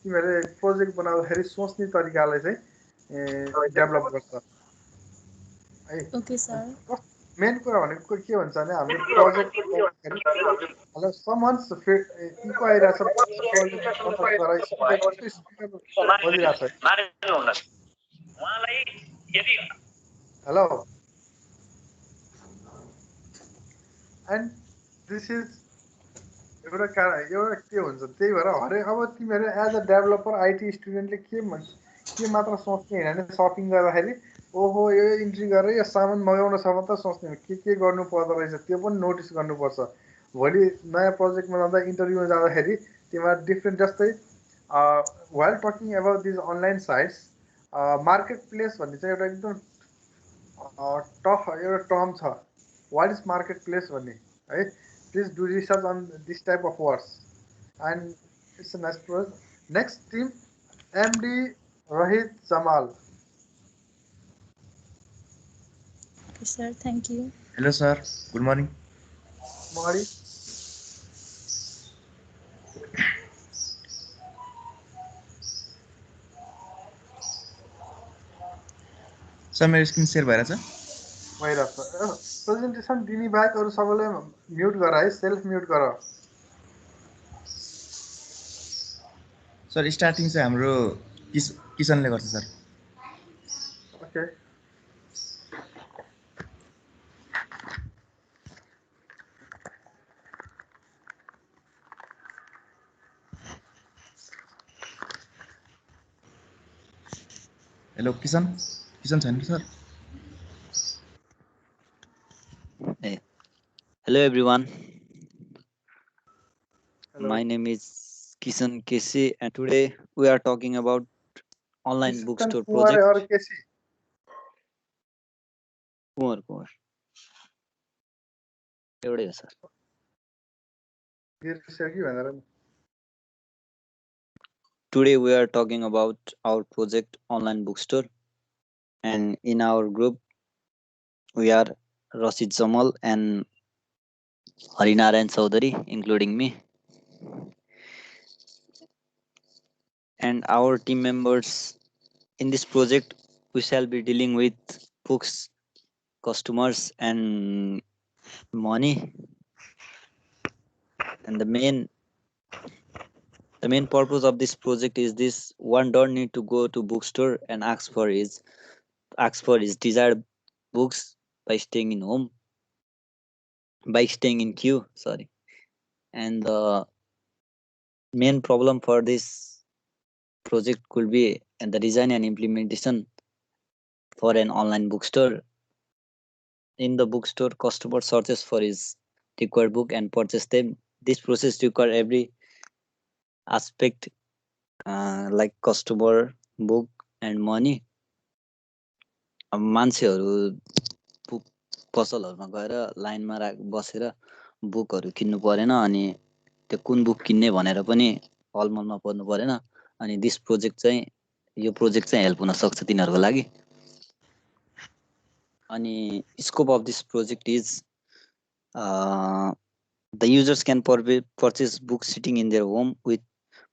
तिमीहरूले प्रोजेक्ट बनाउँदाखेरि सोच्ने तरिकालाई चाहिँ डेभलप गर्छ है ओके सर मेन कुरा भनेको के भन्छ भने हाम्रो प्रोजेक्ट हेलो समन्स इको आइरहेछ हेलो एन्ड दिस इज एउटा के हुन्छ त्यही भएर हरेक अब तिमीहरू एज अ डेभलपर आइटी स्टुडेन्टले के मात्र सोच्ने होइन भने सपिङ गर्दाखेरि ओहो यो इन्ट्री गरेर यो सामान मगाउन छ भने त सोच्ने के गर्नु पर्दो रहेछ त्यो पनि नोटिस गर्नुपर्छ भोलि नयाँ प्रोजेक्टमा जाँदा इन्टरभ्यूमा जाँदाखेरि तिमीहरू डिफ्रेन्ट जस्तै while talking about these online sites market place भन्ने चाहिँ एउटा एकदम टफ एउटा टर्म छ वाट इज मार्केट प्लेस भन्ने है please do research on this type of words and it's a nice project next team MD Rohit Jamal sir, thank you. Hello sir, good morning. Morning. Sir, मेरो screen share भइरहेछ? भइरहेछ। Presentation दिने बाहेक अरु सबैले mute गर है, सेल्फ म्युट गर। सर स्टार्टिङ चाहिँ हाम्रो किसनले गर्छ सर। ओके। Hello, Kisan छैन sir. Hello everyone. Hello. My name is Kisan Kesi and today we are talking about online bookstore project. और केसी? कुमार एउटै हो sir. Today we are talking about our project online bookstore, and in our group we are Rashid Jamal and Harinarayan Chaudhary, including me, and our team members. In this project we shall be dealing with books, customers and money, and the main purpose of this project is this: one don't need to go to bookstore and ask for his desired books by staying in home, by staying in queue, sorry. And the main problem for this project could be the design and implementation for an online bookstore. In the bookstore, customer searches for his required book and purchase them. This process requires every aspect like customer, book and money. मान्छेहरु पसलहरुमा गएर लाइनमा बसेर बुकहरु किन्नु परेन अनि त्यो कुन book किन्ने भनेर पनि अलमलमा पर्नु परेन अनि दिस प्रोजेक्ट चाहिँ यो प्रोजेक्ट चाहिँ हेल्प हुन सक्छ तिनीहरुको लागि अनि scope of this project is the users can purchase books sitting in their home with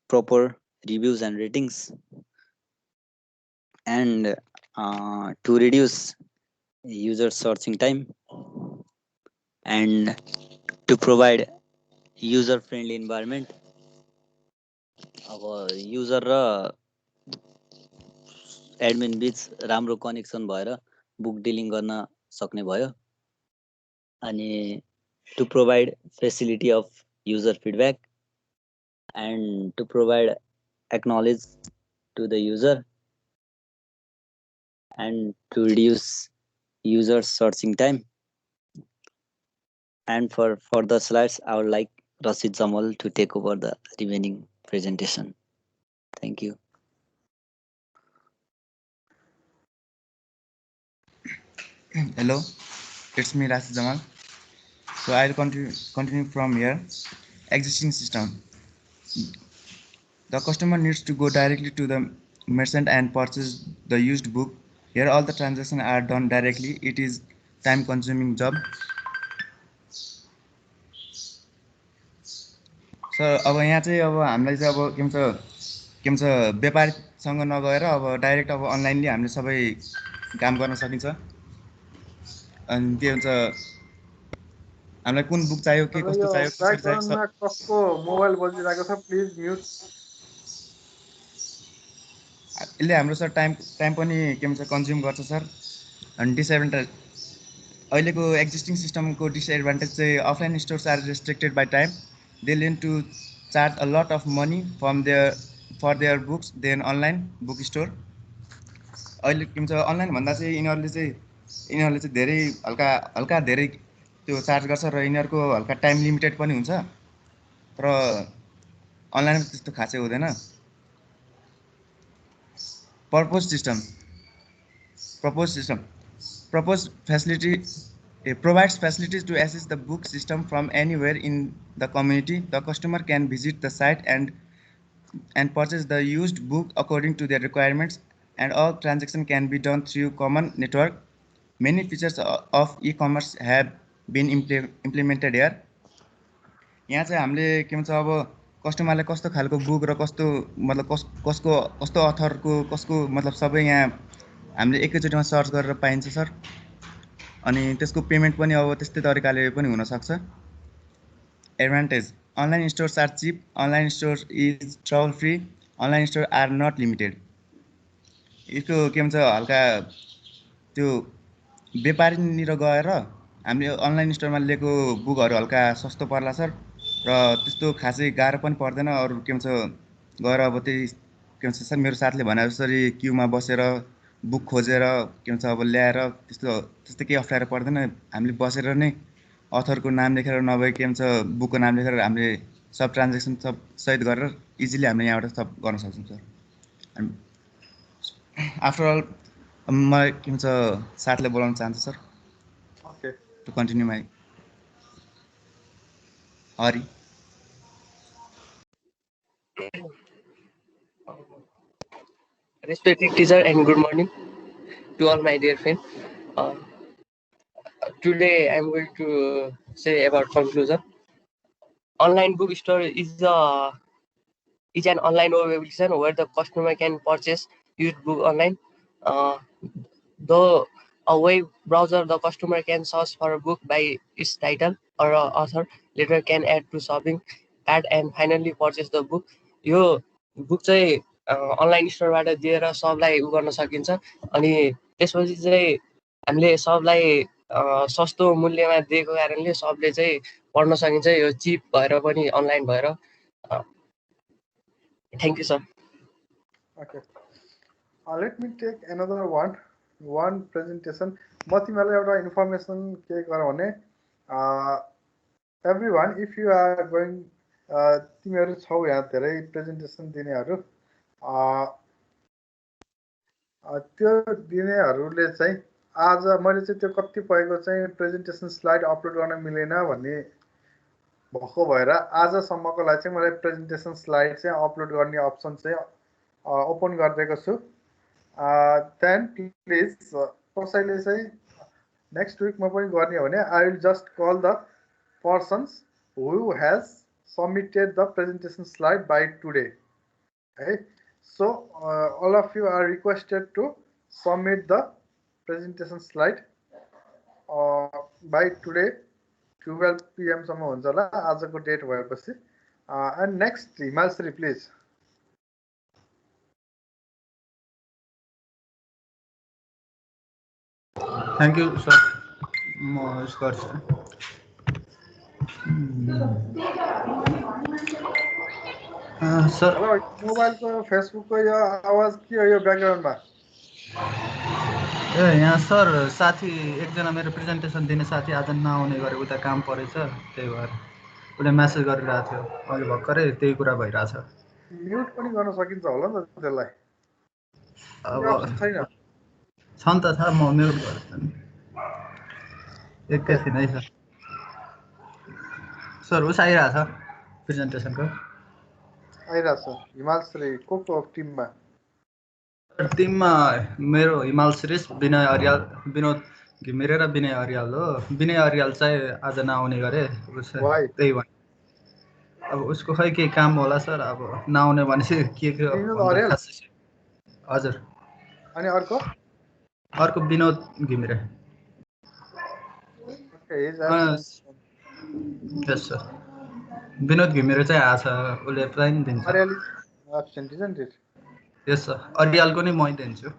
proper reviews and ratings, and to reduce user searching time and to provide user friendly environment. अब user र admin बीच राम्रो connection भएर book dealing गर्न सक्ने भयो अनि to provide facility of user feedback and to provide acknowledge to the user and to reduce user searching time. And for further slides, I would like Rashid Jamal to take over the remaining presentation. Thank you. Hello, it's me Rashid Jamal. So I'll continue from here. Existing system. The customer needs to go directly to the merchant and purchase the used book. Here all the transactions are done directly. It is time consuming job. Sir अब यहाँ चाहिँ अब हामीलाई चाहिँ अब के भन्छ व्यापारीसँग नगएर अब डाइरेक्ट अब अनलाइनली हामीले सबै काम गर्न सकिन्छ। अनि के भन्छ हामीलाई कुन बुक चाहियो के कस्तो चाहियो कसरी चाहियो ब्याकग्राउन्डमा कसको मोबाइल बजिरहेको छ प्लिज म्युट। यसले हाम्रो सर टाइम पनि के भन्छ कन्ज्युम गर्छ सर। अनि डिसएडभान्टेज अहिलेको एक्जिस्टिङ सिस्टमको डिसएडभान्टेज चाहिँ offline stores are restricted by time. They learn to charge a lot of money for their books than online bookstore. अहिले के भन्छ अनलाइन भन्दा चाहिँ यिनीहरूले चाहिँ धेरै हल्का धेरै त्यो चार्ज गर्छ र यिनीहरूको हल्का टाइम लिमिटेड पनि हुन्छ। तर अनलाइनमा त्यस्तो खासै हुँदैन। Proposed facility provides facilities to access the book system from anywhere in the community. The customer can visit the site and purchase the used book according to their requirements, and all transactions can be done through common network. Many features of e-commerce have been implemented here. यहाँ चाहिँ हामीले के भन्छ अब कस्टमरलाई कस्तो खालको book र कस्तो मतलब कस्तो अथरको कसको मतलब सबै यहाँ हामीले एकैचोटिमा सर्च गरेर पाइन्छ सर। अनि त्यसको पेमेन्ट पनि अब त्यस्तै तरिकाले पनि हुन सक्छ। Advantage online stores are cheap, online store is trouble free, online store are not limited. यसको के भन्छ हल्का त्यो व्यापारीनिर गएर हामीले अनलाइन स्टोरमा लिएको बुकहरू हल्का सस्तो पर्ला सर र त्यस्तो खासै गाह्रो पनि पर्दैन। अरू के भन्छ गएर अब त्यही के भन्छ सर मेरो साथले भने जसरी क्युमा बसेर बुक खोजेर के भन्छ अब ल्याएर त्यस्तै केही अप्ठ्यारो पर्दैन। हामीले बसेर नै अथरको नाम लेखेर नभए के भन्छ बुकको नाम लेखेर हामीले सब ट्रान्जेक्सन सब सहित गरेर इजिली हामीले यहाँबाट सब गर्न सक्छौँ सर। अनि आफ्टर अल म के भन्छ साथले बोलाउन चाहन्छु sir. Okay to continue my Hari. Respected teacher and good morning to all my dear friends. Today I'm going to say about conclusion. Online bookstore is an online web application where the customer can purchase used book online. Though a web browser, the customer can search for a book by its title or author, later can add to shopping cart and finally purchase the book. यो book चाहिँ online स्टोरबाट दिएर सबलाई उ गर्न सकिन्छ। अनि त्यसपछि चाहिँ हामीले सबलाई सस्तो मूल्यमा दिएको कारणले सबले चाहिँ पढ्न सकिन्छ। यो चिप भएर पनि अनलाइन भएर। Thank you sir. Okay. Let me take another one presentation. म तिमीलाई एउटा इन्फर्मेसन के गरौँ भने everyone if you are going तिमीहरू छौ यहाँ धेरै प्रेजेन्टेसन दिनेहरू त्यो दिनेहरूले चाहिँ आज मैले चाहिँ त्यो कतिपयको चाहिँ प्रेजेन्टेसन स्लाइड अपलोड गर्न मिलेन भन्ने भएको भएर आजसम्मको लागि चाहिँ मैले प्रेजेन्टेसन स्लाइड चाहिँ अपलोड गर्ने अप्सन चाहिँ ओपन गरिदिएको छु। देन प्लिज कसैले चाहिँ नेक्स्ट विकमा पनि गर्ने हो भने I will just call the persons who has submitted the presentation slide by today. Okay, so all of you are requested to submit the presentation slide by today 12 PM सम्म हुन्छ होला आजको डेट भएपछि। and next Himalsri please. Thank you sir. म उस गर्छु। Sir मोबाइलको फेसबुकको यो आवाज के हो यो ब्याकग्राउन्डमा? ए यहाँ सर साथी एकजना मेरो प्रेजेन्टेसन दिने साथी आज नआउने गरे उता काम परेछ त्यही भएर उसले मेसेज गरिरहेको थियो अहिले भर्खरै त्यही कुरा भइरहेछ। म्युट पनि गर्न सकिन्छ होला नि त त्यसलाई? अब छैन छ नि त सर म म्युट गर्छु नि एकैछिन है सर। उस आइरहेछ प्रेजेन्टेसनको। आइरहेछ हिमाल श्री को टिममा? टिममा मेरो हिमाल श्रेष्ठ, विनय अर्याल, विनोद घिमिरे र विनय अर्याल हो। विनय अर्याल चाहिँ आज नआउने गरे, त्यही भन् अब उसको खै केही काम होला सर। अब नआउने भनेपछि के हजुर। अनि अर्को विनोद घिमिरे। यस सर, विनोद घिमिरे चाहिँ आछ, उसले पनि दिन्छ। यस सर, अर्यालको नै मै दिन्छु।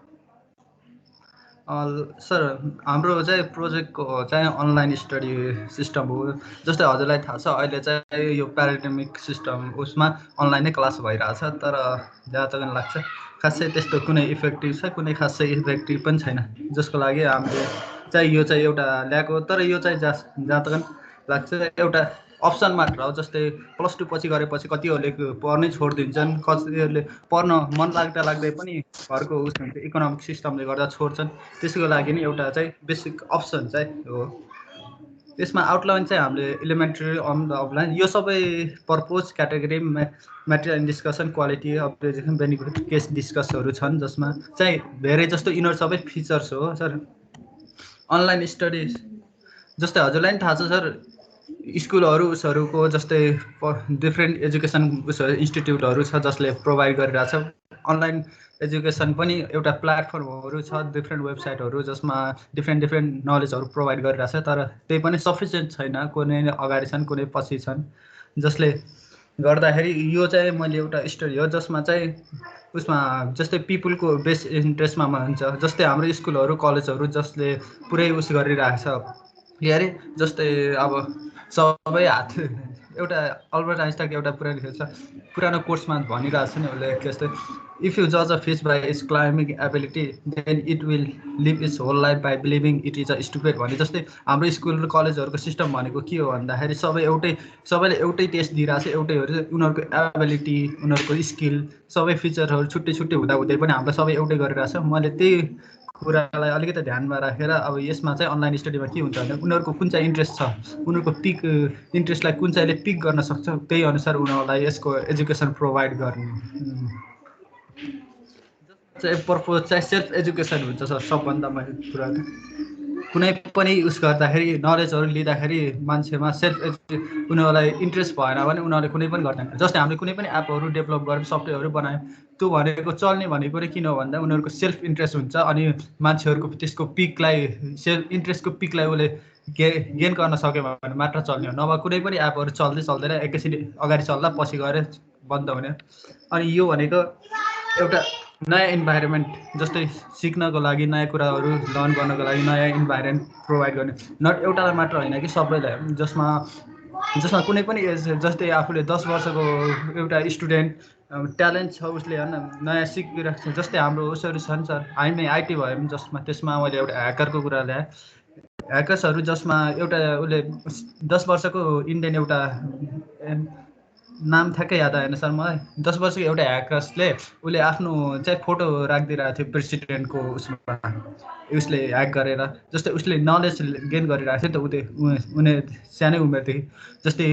सर हाम्रो चाहिँ प्रोजेक्टको चाहिँ अनलाइन स्टडी सिस्टम हो। जस्तै हजुरलाई थाहा छ अहिले चाहिँ यो प्याराडेमिक सिस्टम उसमा अनलाइन नै क्लास भइरहेछ, तर जहाँ तक लाग्छ खासै त्यस्तो कुनै इफेक्टिभ छ, कुनै खासै इफेक्टिभ पनि छैन, जसको लागि हामीले चाहिँ यो चाहिँ एउटा ल्याएको। तर यो चाहिँ जहाँ तक लाग्छ एउटा अप्सन मात्र हो। जस्तै +2 पछि गरेपछि कतिहरूले पढ्नै छोडिदिन्छन्, कतिहरूले पढ्न मन लाग्दै पनि घरको उस हुन्छ इकोनोमिक सिस्टमले गर्दा छोड्छन्। त्यसको लागि नि एउटा चाहिँ बेसिक अप्सन चाहिँ हो। त्यसमा आउटलाइन चाहिँ हामीले इलिमेन्ट्री अन द अफलाइन यो सबै purpose category material discussion quality optimization benefit case डिस्कसहरू छन्, जसमा चाहिँ धेरै जस्तो यिनीहरू सबै फिचर्स हो सर। अनलाइन स्टडी जस्तै हजुरलाई पनि थाहा छ सर, स्कुलहरू उसहरूको जस्तै डिफ्रेन्ट एजुकेसन इन्स्टिट्युटहरू छ जसले प्रोभाइड गरिरहेछ। अनलाइन एजुकेसन पनि एउटा प्लेटफर्महरू छ, डिफ्रेन्ट वेबसाइटहरू जसमा डिफ्रेन्ट नलेजहरू प्रोभाइड गरिरहेछ, तर त्यही पनि सफिसियन्ट छैन। कुनै अगाडि छन्, कुनै पछि छन्, जसले गर्दाखेरि यो चाहिँ मैले एउटा स्टडी हो जसमा चाहिँ उसमा जस्तै पिपुलको बेस्ट इन्ट्रेस्टमा हुन्छ। जस्तै हाम्रो स्कुलहरू कलेजहरू जसले पुरै उस गरिरहेछ के अरे, जस्तै अब सबै हात एउटा अल्बर्ट आइन्स्टाइनको एउटा पुरानो कोर्समा भनिरहेको छ नि उसले, जस्तै इफ यु जज a fish by its climbing ability then it will live its whole life by believing it is a stupid भने जस्तै हाम्रो स्कुल र कलेजहरूको सिस्टम भनेको के हो भन्दाखेरि सबैले एउटै टेस्ट दिइरहेको छ, एउटैहरू उनीहरूको एबिलिटी, उनीहरूको स्किल, सबै फिचरहरू छुट्टै हुँदै पनि हाम्रो सबै एउटै गरिरहेछ। मैले त्यही कुरालाई अलिकति ध्यानमा राखेर अब यसमा चाहिँ अनलाइन स्टडीमा के हुन्छ भने उनीहरूको कुन चाहिँ इन्ट्रेस्ट छ, उनीहरूको पिक इन्ट्रेस्टलाई कुन चाहिँले पिक गर्न सक्छ, त्यही अनुसार उनीहरूलाई यसको एजुकेसन प्रोभाइड गर्ने चाहिँ पर्पोज चाहिँ सेल्फ एजुकेसन हुन्छ सर। सबभन्दा मैले कुरा कुनै पनि उस गर्दाखेरि नलेजहरू लिँदाखेरि मान्छेमा उनीहरूलाई इन्ट्रेस्ट भएन भने उनीहरूले कुनै पनि गर्दैन। जस्तै हामीले कुनै पनि एपहरू डेभलप गरेर सफ्टवेयरहरू बनायौँ, त्यो भनेको चल्ने भनेको किन हो भन्दा उनीहरूको सेल्फ इन्ट्रेस्ट हुन्छ, अनि मान्छेहरूको त्यसको पिकलाई इन्ट्रेस्टको पिकलाई उसले गेन गर्न सक्यो भने मात्र चल्ने हो, नभए कुनै पनि एपहरू चल्दैन, एकैछिन अगाडि चल्दा पछि गएर बन्द हुने। अनि यो भनेको एउटा नयाँ इन्भाइरोमेन्ट, जस्तै सिक्नको लागि नयाँ कुराहरू लर्न गर्नको लागि नयाँ इन्भाइरोमेन्ट प्रोभाइड गर्ने, नट एउटालाई मात्र होइन कि सबैलाई, जसमा कुनै पनि एज, जस्तै आफूले 10 वर्षको एउटा स्टुडेन्ट ट्यालेन्ट छ, उसले होइन नयाँ सिकिरहेको छ। जस्तै हाम्रो उसहरू छन् सर, हामी आइटी भयौँ त्यसमा मैले एउटा ह्याकरको कुरा ल्याएँ। ह्याकर्सहरू जसमा एउटा उसले 10 वर्षको इन्डियन एउटा नाम ठ्याक्कै याद आएन सर मलाई, 10 वर्षको एउटा ह्याकर्सले उसले आफ्नो चाहिँ फोटो राखिदिरहेको थियो प्रेसिडेन्टको उसमा, उसले ह्याक गरेर। जस्तै उसले नलेज गेन गरिरहेको थियो नि त उनी सानै उमेरदेखि, जस्तै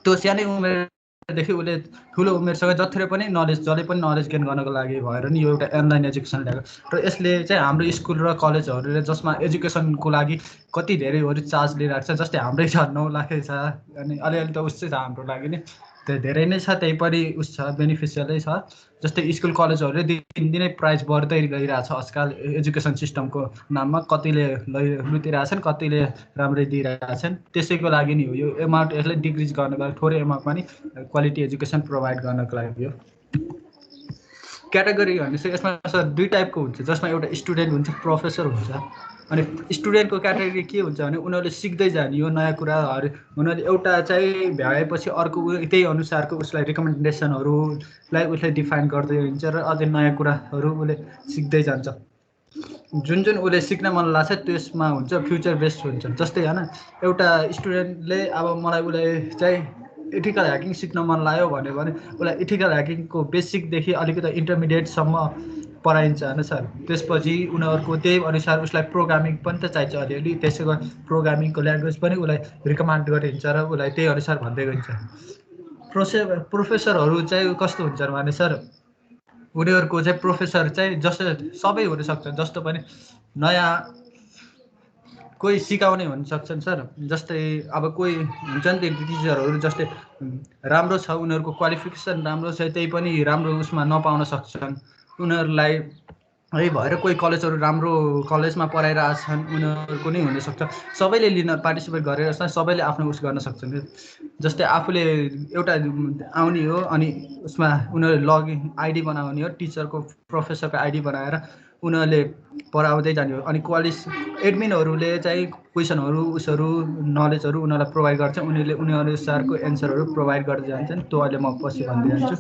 त्यो सानै उमेरदेखि उसले ठुलो उमेरसँग जसले पनि नलेज गेन गर्नको लागि भएर नि यो एउटा अनलाइन एजुकेसन ल्याएको। र यसले चाहिँ हाम्रो स्कुल र कलेजहरूले जसमा एजुकेसनको लागि कति धेरैहरू चार्ज लिइरहेको छ, जस्तै हाम्रै छ 9 लाखै छ, अनि अलिअलि त उस चाहिँ छ हाम्रो लागि नि धेरै नै छ, त्यही पनि उस छ बेनिफिसियलै छ। जस्तै स्कुल कलेजहरूले दिनदिनै प्राइस बढ्दै गइरहेछ आजकल एजुकेसन सिस्टमको नाममा, कतिले लुटिरहेछन्, कतिले राम्रै दिइरहेछन्। त्यसैको लागि नि हो यो एमाउन्ट, यसलाई डिक्रिज गर्नको लागि थोरै एमाउन्टमा नि क्वालिटी एजुकेसन प्रोभाइड गर्नको लागि हो। क्याटेगोरी भनेपछि यसमा सर 2 टाइपको हुन्छ, जसमा एउटा स्टुडेन्ट हुन्छ, प्रोफेसर हुन्छ। अनि स्टुडेन्टको क्याटेगोरी के हुन्छ भने उनीहरूले सिक्दै जाने यो नयाँ कुराहरू, उनीहरूले एउटा चाहिँ भ्याएपछि अर्को त्यही अनुसारको उसलाई रिकमेन्डेसनहरूलाई उसले डिफाइन गर्दै हुन्छ र अझै नयाँ कुराहरू उसले सिक्दै जान्छ। जुन उसले सिक्न मन लाग्छ त्यसमा हुन्छ, फ्युचर बेस्ड हुन्छ। जस्तै होइन एउटा स्टुडेन्टले अब मलाई उसलाई चाहिँ इथिकल ह्याकिङ सिक्न मन लाग्यो भने उसलाई इथिकल ह्याकिङको बेसिकदेखि अलिकति इन्टरमिडिएटसम्म पढाइन्छ होइन सर। त्यसपछि उनीहरूको त्यही अनुसार उसलाई प्रोग्रामिङ पनि त चाहिन्छ अलिअलि, त्यसैको प्रोग्रामिङको ल्याङ्ग्वेज पनि उसलाई रिकमेन्ड गरिन्छ र उसलाई त्यही अनुसार भन्दै गइन्छ। प्रोफेसरहरू चाहिँ कस्तो हुन्छन् भने सर उनीहरूको चाहिँ प्रोफेसर चाहिँ जस्तो सबै हुनसक्छ, जस्तो पनि नयाँ कोही सिकाउने हुन सक्छन् सर। जस्तै अब कोही हुन्छ नि त्यो टिचरहरू जस्तै राम्रो छ, उनीहरूको क्वालिफिकेसन राम्रो छ, त्यही पनि राम्रो उसमा नपाउन सक्छन्। उनीहरूलाई है भएर कोही कलेजहरू राम्रो कलेजमा पढाइरहेछन्, उनीहरूको नै हुनसक्छ। सबैले लिन पार्टिसिपेट गरेर सबैले आफ्नो उस गर्न सक्छन्। जस्तै आफूले एउटा आउने हो अनि उसमा उनीहरूले लगइन आइडी बनाउने हो, टिचरको प्रोफेसरको आइडी बनाएर उनीहरूले पढाउँदै जाने हो। अनि एडमिनहरूले चाहिँ क्वेसनहरू उसहरू नलेजहरू उनीहरूलाई प्रोभाइड गर्छ, उनीहरू अनुसारको एन्सरहरू प्रोभाइड गर्दै जान्छन्। त्यो अहिले म पछि भन्दै जान्छु।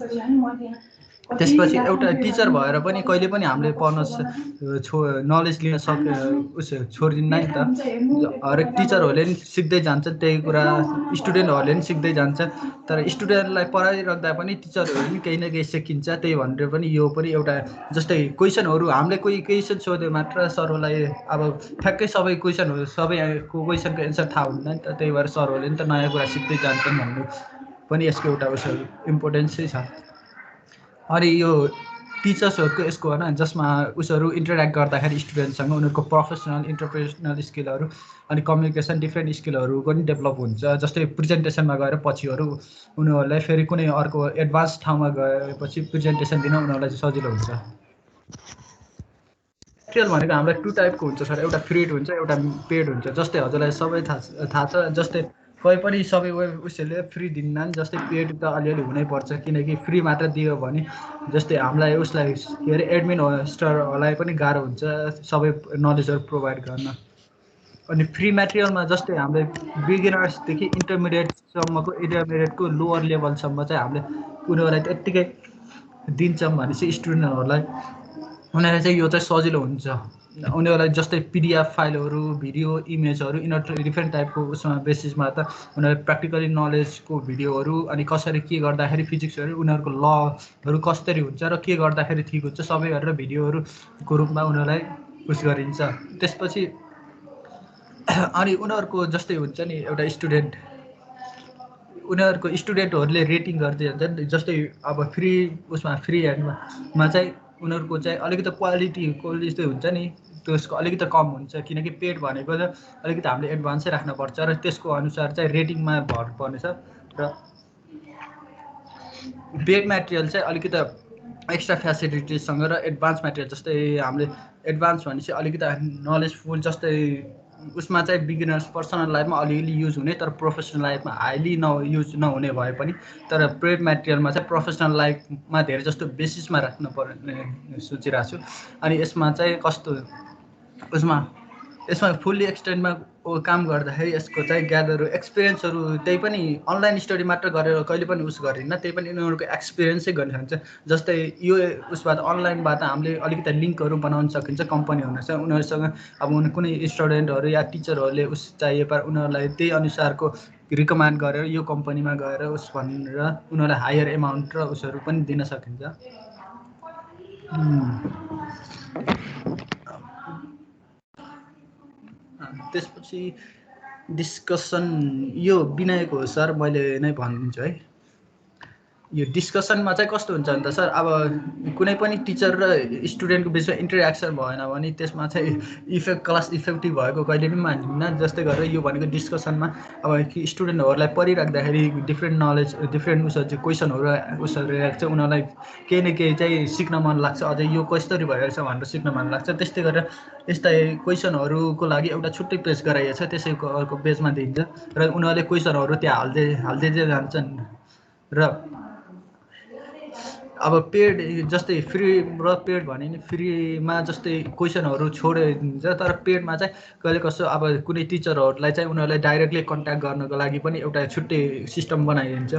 त्यसपछि एउटा टिचर भएर पनि कहिले पनि हामीले पढ्न नलेज लिन छोडिदिन्न नि त। हरेक टिचरहरूले नि सिक्दै जान्छ, त्यही कुरा स्टुडेन्टहरूले नि सिक्दै जान्छ। तर स्टुडेन्टलाई पढाइराख्दा पनि टिचरहरू नि केही न केही सिकिन्छ। त्यही भनेर पनि यो पनि एउटा जस्तै क्वेसनहरू हामीले कोही क्वेसन सोध्यो मात्र सरहरूलाई अब ठ्याक्कै सबै क्वेसनहरू सबैको क्वेसनको एन्सर थाहा हुँदैन नि त। त्यही भएर सरहरूले नि त नयाँ कुरा सिक्दै जान्छन् भन्ने पनि यसको एउटा उसहरू इम्पोर्टेन्सै छ। अनि यो टिचर्सहरूको यसको होइन जसमा उसहरू इन्टरेक्ट गर्दाखेरि स्टुडेन्टसँग उनीहरूको प्रोफेसनल इन्टरप्रेसनल स्किलहरू अनि कम्युनिकेसन डिफ्रेन्ट स्किलहरू पनि डेभलप हुन्छ। जस्तै प्रेजेन्टेसनमा गएर पछिहरू उनीहरूलाई फेरि कुनै अर्को एडभान्स ठाउँमा गएपछि प्रेजेन्टेसन दिन उनीहरूलाई सजिलो हुन्छ। मटेरियल भनेको हामीलाई 2 टाइपको हुन्छ सर, एउटा फ्रीड हुन्छ एउटा पेड हुन्छ। जस्तै हजुरलाई सबै थाहा छ, जस्तै कोही पनि सबै उसले फ्री दिन्नन्। जस्तै पेड त अलिअलि हुनैपर्छ, किनकि फ्री मात्र दियो भने जस्तै हामीलाई उसलाई के अरे एडमिन होस्टरहरूलाई पनि गाह्रो हुन्छ सबै नलेजहरू प्रोभाइड गर्न। अनि फ्री मेटेरियलमा जस्तै हामीले बिगिनर्सदेखि इन्टरमिडिएटको लोवर लेभलसम्म चाहिँ हामीले उनीहरूलाई त्यत्तिकै दिन्छौँ भनेपछि स्टुडेन्टहरूलाई उनीहरूलाई चाहिँ यो चाहिँ सजिलो हुन्छ। उनीहरूलाई जस्तै पिडिएफ फाइलहरू, भिडियो, इमेजहरू यिनीहरू डिफ्रेन्ट टाइपको उसमा बेसिसमा त उनीहरूले प्र्याक्टिकली नलेजको भिडियोहरू अनि कसरी के गर्दाखेरि फिजिक्सहरू उनीहरूको लहरू कसरी हुन्छ र के गर्दाखेरि ठिक हुन्छ सबै गरेर भिडियोहरूको रूपमा उनीहरूलाई उस गरिन्छ। त्यसपछि अनि उनीहरूको जस्तै हुन्छ नि एउटा उनीहरूको स्टुडेन्टहरूले रेटिङ गर्दै जान्छन्। जस्तै अब फ्री ह्यान्डमा चाहिँ उनीहरूको चाहिँ अलिकति क्वालिटी चाहिँ हुन्छ नि त्यसको अलिकति कम हुन्छ, किनकि पेड भनेको चाहिँ अलिकति हामीले एडभान्सै राख्नुपर्छ र त्यसको अनुसार चाहिँ रेटिङमा भर पर्नेछ। र पेड मेटेरियल चाहिँ अलिकति एक्स्ट्रा फेसिलिटिजसँग र एडभान्स मेटेरियल जस्तै हामीले एडभान्स भनेपछि अलिकति नलेजफुल जस्तै उसमा चाहिँ बिगिनर्स पर्सनल लाइफमा अलिअलि युज हुने तर प्रोफेसनल लाइफमा हाइली युज नहुने भए पनि तर पेड मेटेरियलमा चाहिँ प्रोफेसनल लाइफमा धेरै जस्तो बेसिसमा राख्नु पर्ने सोचिरहेको छु। अनि यसमा चाहिँ कस्तो यसमा फुल्ली एक्सटेन्डमा काम गर्दाखेरि यसको चाहिँ ग्यादर एक्सपिरियन्सहरू त्यही पनि अनलाइन स्टडी मात्र गरेर कहिले पनि उस गरिन्न, त्यही पनि उनीहरूको एक्सपिरियन्सै गर्न सक्छ। जस्तै यो उसबाट अनलाइनबाट हामीले अलिकति लिङ्कहरू बनाउन सकिन्छ कम्पनीहरूसँग उनीहरूसँग। अब कुनै स्टुडेन्टहरू या टिचरहरूले उस चाहिए पर उनीहरूलाई त्यही अनुसारको रिकमेन्ड गरेर यो कम्पनीमा गएर उस भनेर उनीहरूलाई हायर एमाउन्ट र उसहरू पनि दिन सकिन्छ। त्यसपछि डिस्कसन यो विनयको हो सर, मैले नै भनिदिन्छु है। यो डिस्कसनमा चाहिँ कस्तो हुन्छ भने त सर अब कुनै पनि टिचर र स्टुडेन्टको बिचमा इन्टरेक्सन भएन भने त्यसमा चाहिँ क्लास इफेक्टिभ भएको कहिले पनि मान्दिनँ। जस्तै गरेर यो भनेको डिस्कसनमा अब स्टुडेन्टहरूलाई पढिराख्दाखेरि डिफ्रेन्ट नलेज डिफ्रेन्ट उसहरू क्वेसनहरू राख्छ, उनीहरूलाई केही न केही चाहिँ सिक्न मन लाग्छ, अझै यो कसरी भइरहेछ भनेर सिक्न मन लाग्छ। त्यस्तै गरेर यस्ता क्वेसनहरूको लागि एउटा छुट्टै पेज गराइएको छ, त्यसैको अर्को पेजमा दिन्छ र उनीहरूले क्वेसनहरू त्यहाँ हाल्दै जान्छन्। र अब पेड जस्तै फ्री र पेड भने नि फ्रीमा जस्तै क्वेसनहरू छोडिदिन्छ, तर पेडमा चाहिँ कहिले कस्तो अब कुनै टिचरहरूलाई चाहिँ उनीहरूलाई डाइरेक्टली कन्ट्याक्ट गर्नको लागि पनि एउटा छुट्टै सिस्टम बनाइदिन्छ।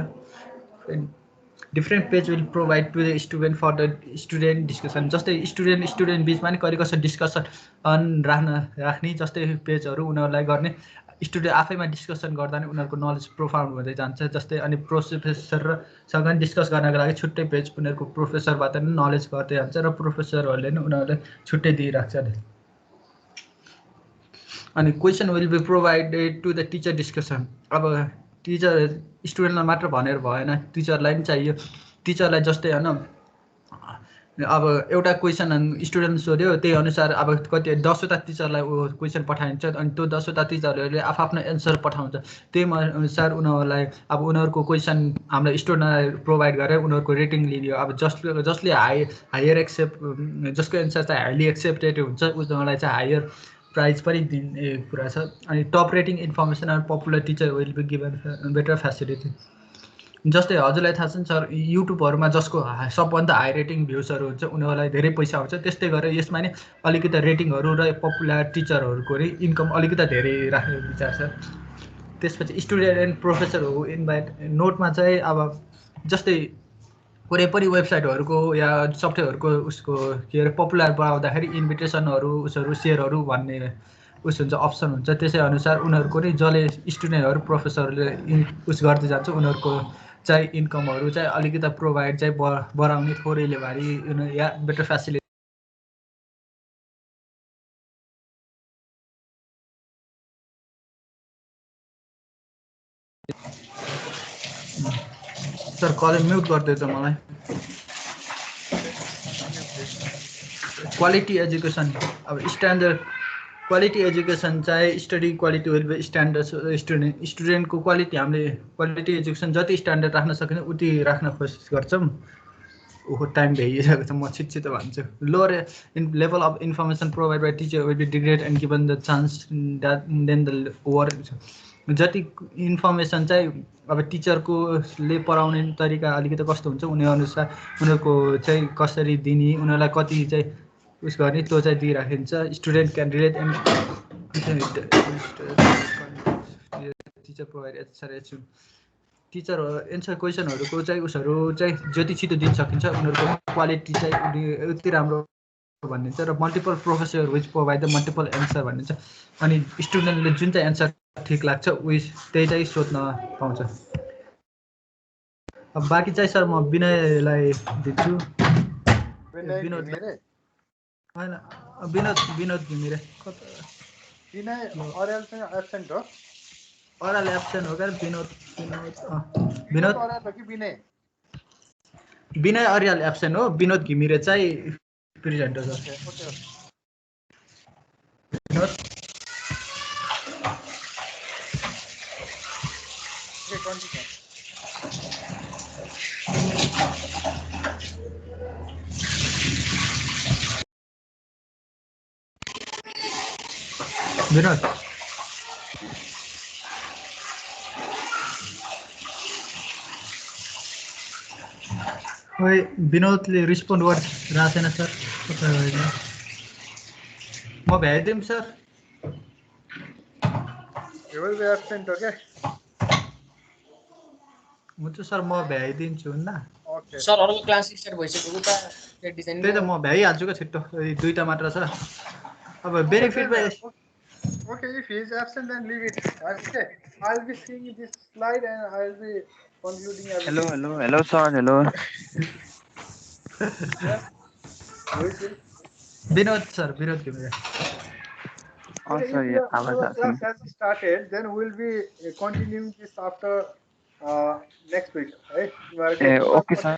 Different page will provide to the student for the student discussion. जस्तै स्टुडेन्ट बिचमा नि कहिले कस्तो डिस्कसन राख्ने जस्तै पेजहरू उनीहरूलाई गर्ने, स्टुडेन्ट आफैमा डिस्कसन गर्दा नि उनीहरूको नलेज प्रोफाउन्ड हुँदै जान्छ। जस्तै अनि प्रोफेसरसँग डिस्कस गर्नको लागि छुट्टै पेज उनीहरूको प्रोफेसरबाट नि नलेज गर्दै जान्छ र प्रोफेसरहरूले नि उनीहरूलाई छुट्टै दिइराख्छन्। अनि question will be provided to the teacher discussion. अब टिचर स्टुडेन्टलाई मात्र भनेर भएन, टिचरलाई पनि चाहियो। टिचरलाई जस्तै होइन अब एउटा क्वेसन स्टुडेन्ट सोध्यो त्यही अनुसार अब कति 10वटा टिचरलाई क्वेसन पठाइन्छ अनि त्यो 10वटा टिचरहरूले आफ्नो एन्सर पठाउँछ। त्यही अनुसार उनीहरूलाई अब उनीहरूको क्वेसन हाम्रो स्टुडेन्टलाई प्रोभाइड गरेर उनीहरूको रेटिङ लियो। अब जसले हायर एक्सेप्ट जसको एन्सर चाहिँ हाइली एक्सेप्टेड हुन्छ उनीहरूलाई चाहिँ हायर प्राइज पनि दिने कुरा छ। अनि top rating information and popular teacher will be given better facility. जस्तै हजुरलाई थाहा छ नि सर, युट्युबहरूमा जसको सबभन्दा हाई रेटिङ भ्युजहरू हुन्छ उनीहरूलाई धेरै पैसा आउँछ। त्यस्तै गरेर यसमा नि अलिकति रेटिङहरू र पपुलर टिचरहरूको इन्कम अलिकति धेरै राख्ने विचार छ। त्यसपछि स्टुडेन्ट एन्ड प्रोफेसरहरू इन्भाइट नोटमा चाहिँ अब जस्तै कुनै पनि वेबसाइटहरूको या सफ्टवेयरहरूको उसको के अरे पपुलर बनाउँदाखेरि इन्भिटेसनहरू उसहरू सेयरहरू भन्ने उस हुन्छ अप्सन हुन्छ। त्यसै अनुसार उनीहरूको नि जसले स्टुडेन्टहरू प्रोफेसरले उस गर्दै जान्छ उनीहरूको चाहिँ इन्कमहरू चाहिँ अलिकति प्रोभाइड चाहिँ बढाउने थोरैले भए या better facility. Sir college mute गरिदिएछ मलाई। क्वालिटी एजुकेसन अब स्ट्यान्डर्ड क्वालिटी एजुकेसन चाहिँ study quality will be standard स्टुडेन्टको क्वालिटी हामीले क्वालिटी एजुकेसन जति स्ट्यान्डर्ड राख्न सकिन्छ उति राख्न कोसिस गर्छौँ। ओहो टाइम भइसकेको छ, म छिटो भन्छु। Lower in level of information provide by teacher will be degrade and given the chance that then the over. जति इन्फर्मेसन चाहिँ अब टिचरकोले पढाउने तरिका अलिकति कस्तो हुन्छ उनी अनुसार उनीहरूको चाहिँ कसरी दिने उनीहरूलाई कति चाहिँ उस गर्ने त्यो चाहिँ दिइराखिन्छ। Student can relate and teacher provide answer teacher answer क्वेसनहरूको चाहिँ उसहरू चाहिँ जति छिटो दिन सकिन्छ उनीहरूको क्वालिटी चाहिँ उति राम्रो भनिन्छ। र multiple professor which provide the multiple answer भनिन्छ। अनि स्टुडेन्टले जुन चाहिँ एन्सर ठिक लाग्छ त्यही चाहिँ सोध्न पाउँछ। अब बाँकी चाहिँ सर म विनयलाई दिन्छु। विनोद होइन विनोद घिमिरे अराल एब्सेन्ट हो क्या? विनय अर्याल एब्सेन्ट हो, विनोद घिमिरे चाहिँ प्रेजेन्ट हो सर। विनोद विनोदले रिस्पोन्ड गरिरहेको छैन सर। म भ्याइदिउँ सर। हुन्छ सर म भ्याइदिन्छु न सर। अर्को क्लास स्टार्ट भइसक्यो त त्यही त म भ्याइहाल्छु क्या छिट्टो। दुईटा मात्र छ। अब benefit by Okay, if he is absent, then leave it. Okay, I'll be seeing this slide and I'll be concluding everything. Hello, sir. Hello. Vinod sir, Vinod Ghimire. Okay, if the class has started, then we'll be continuing this after next week. Right? Okay, sir.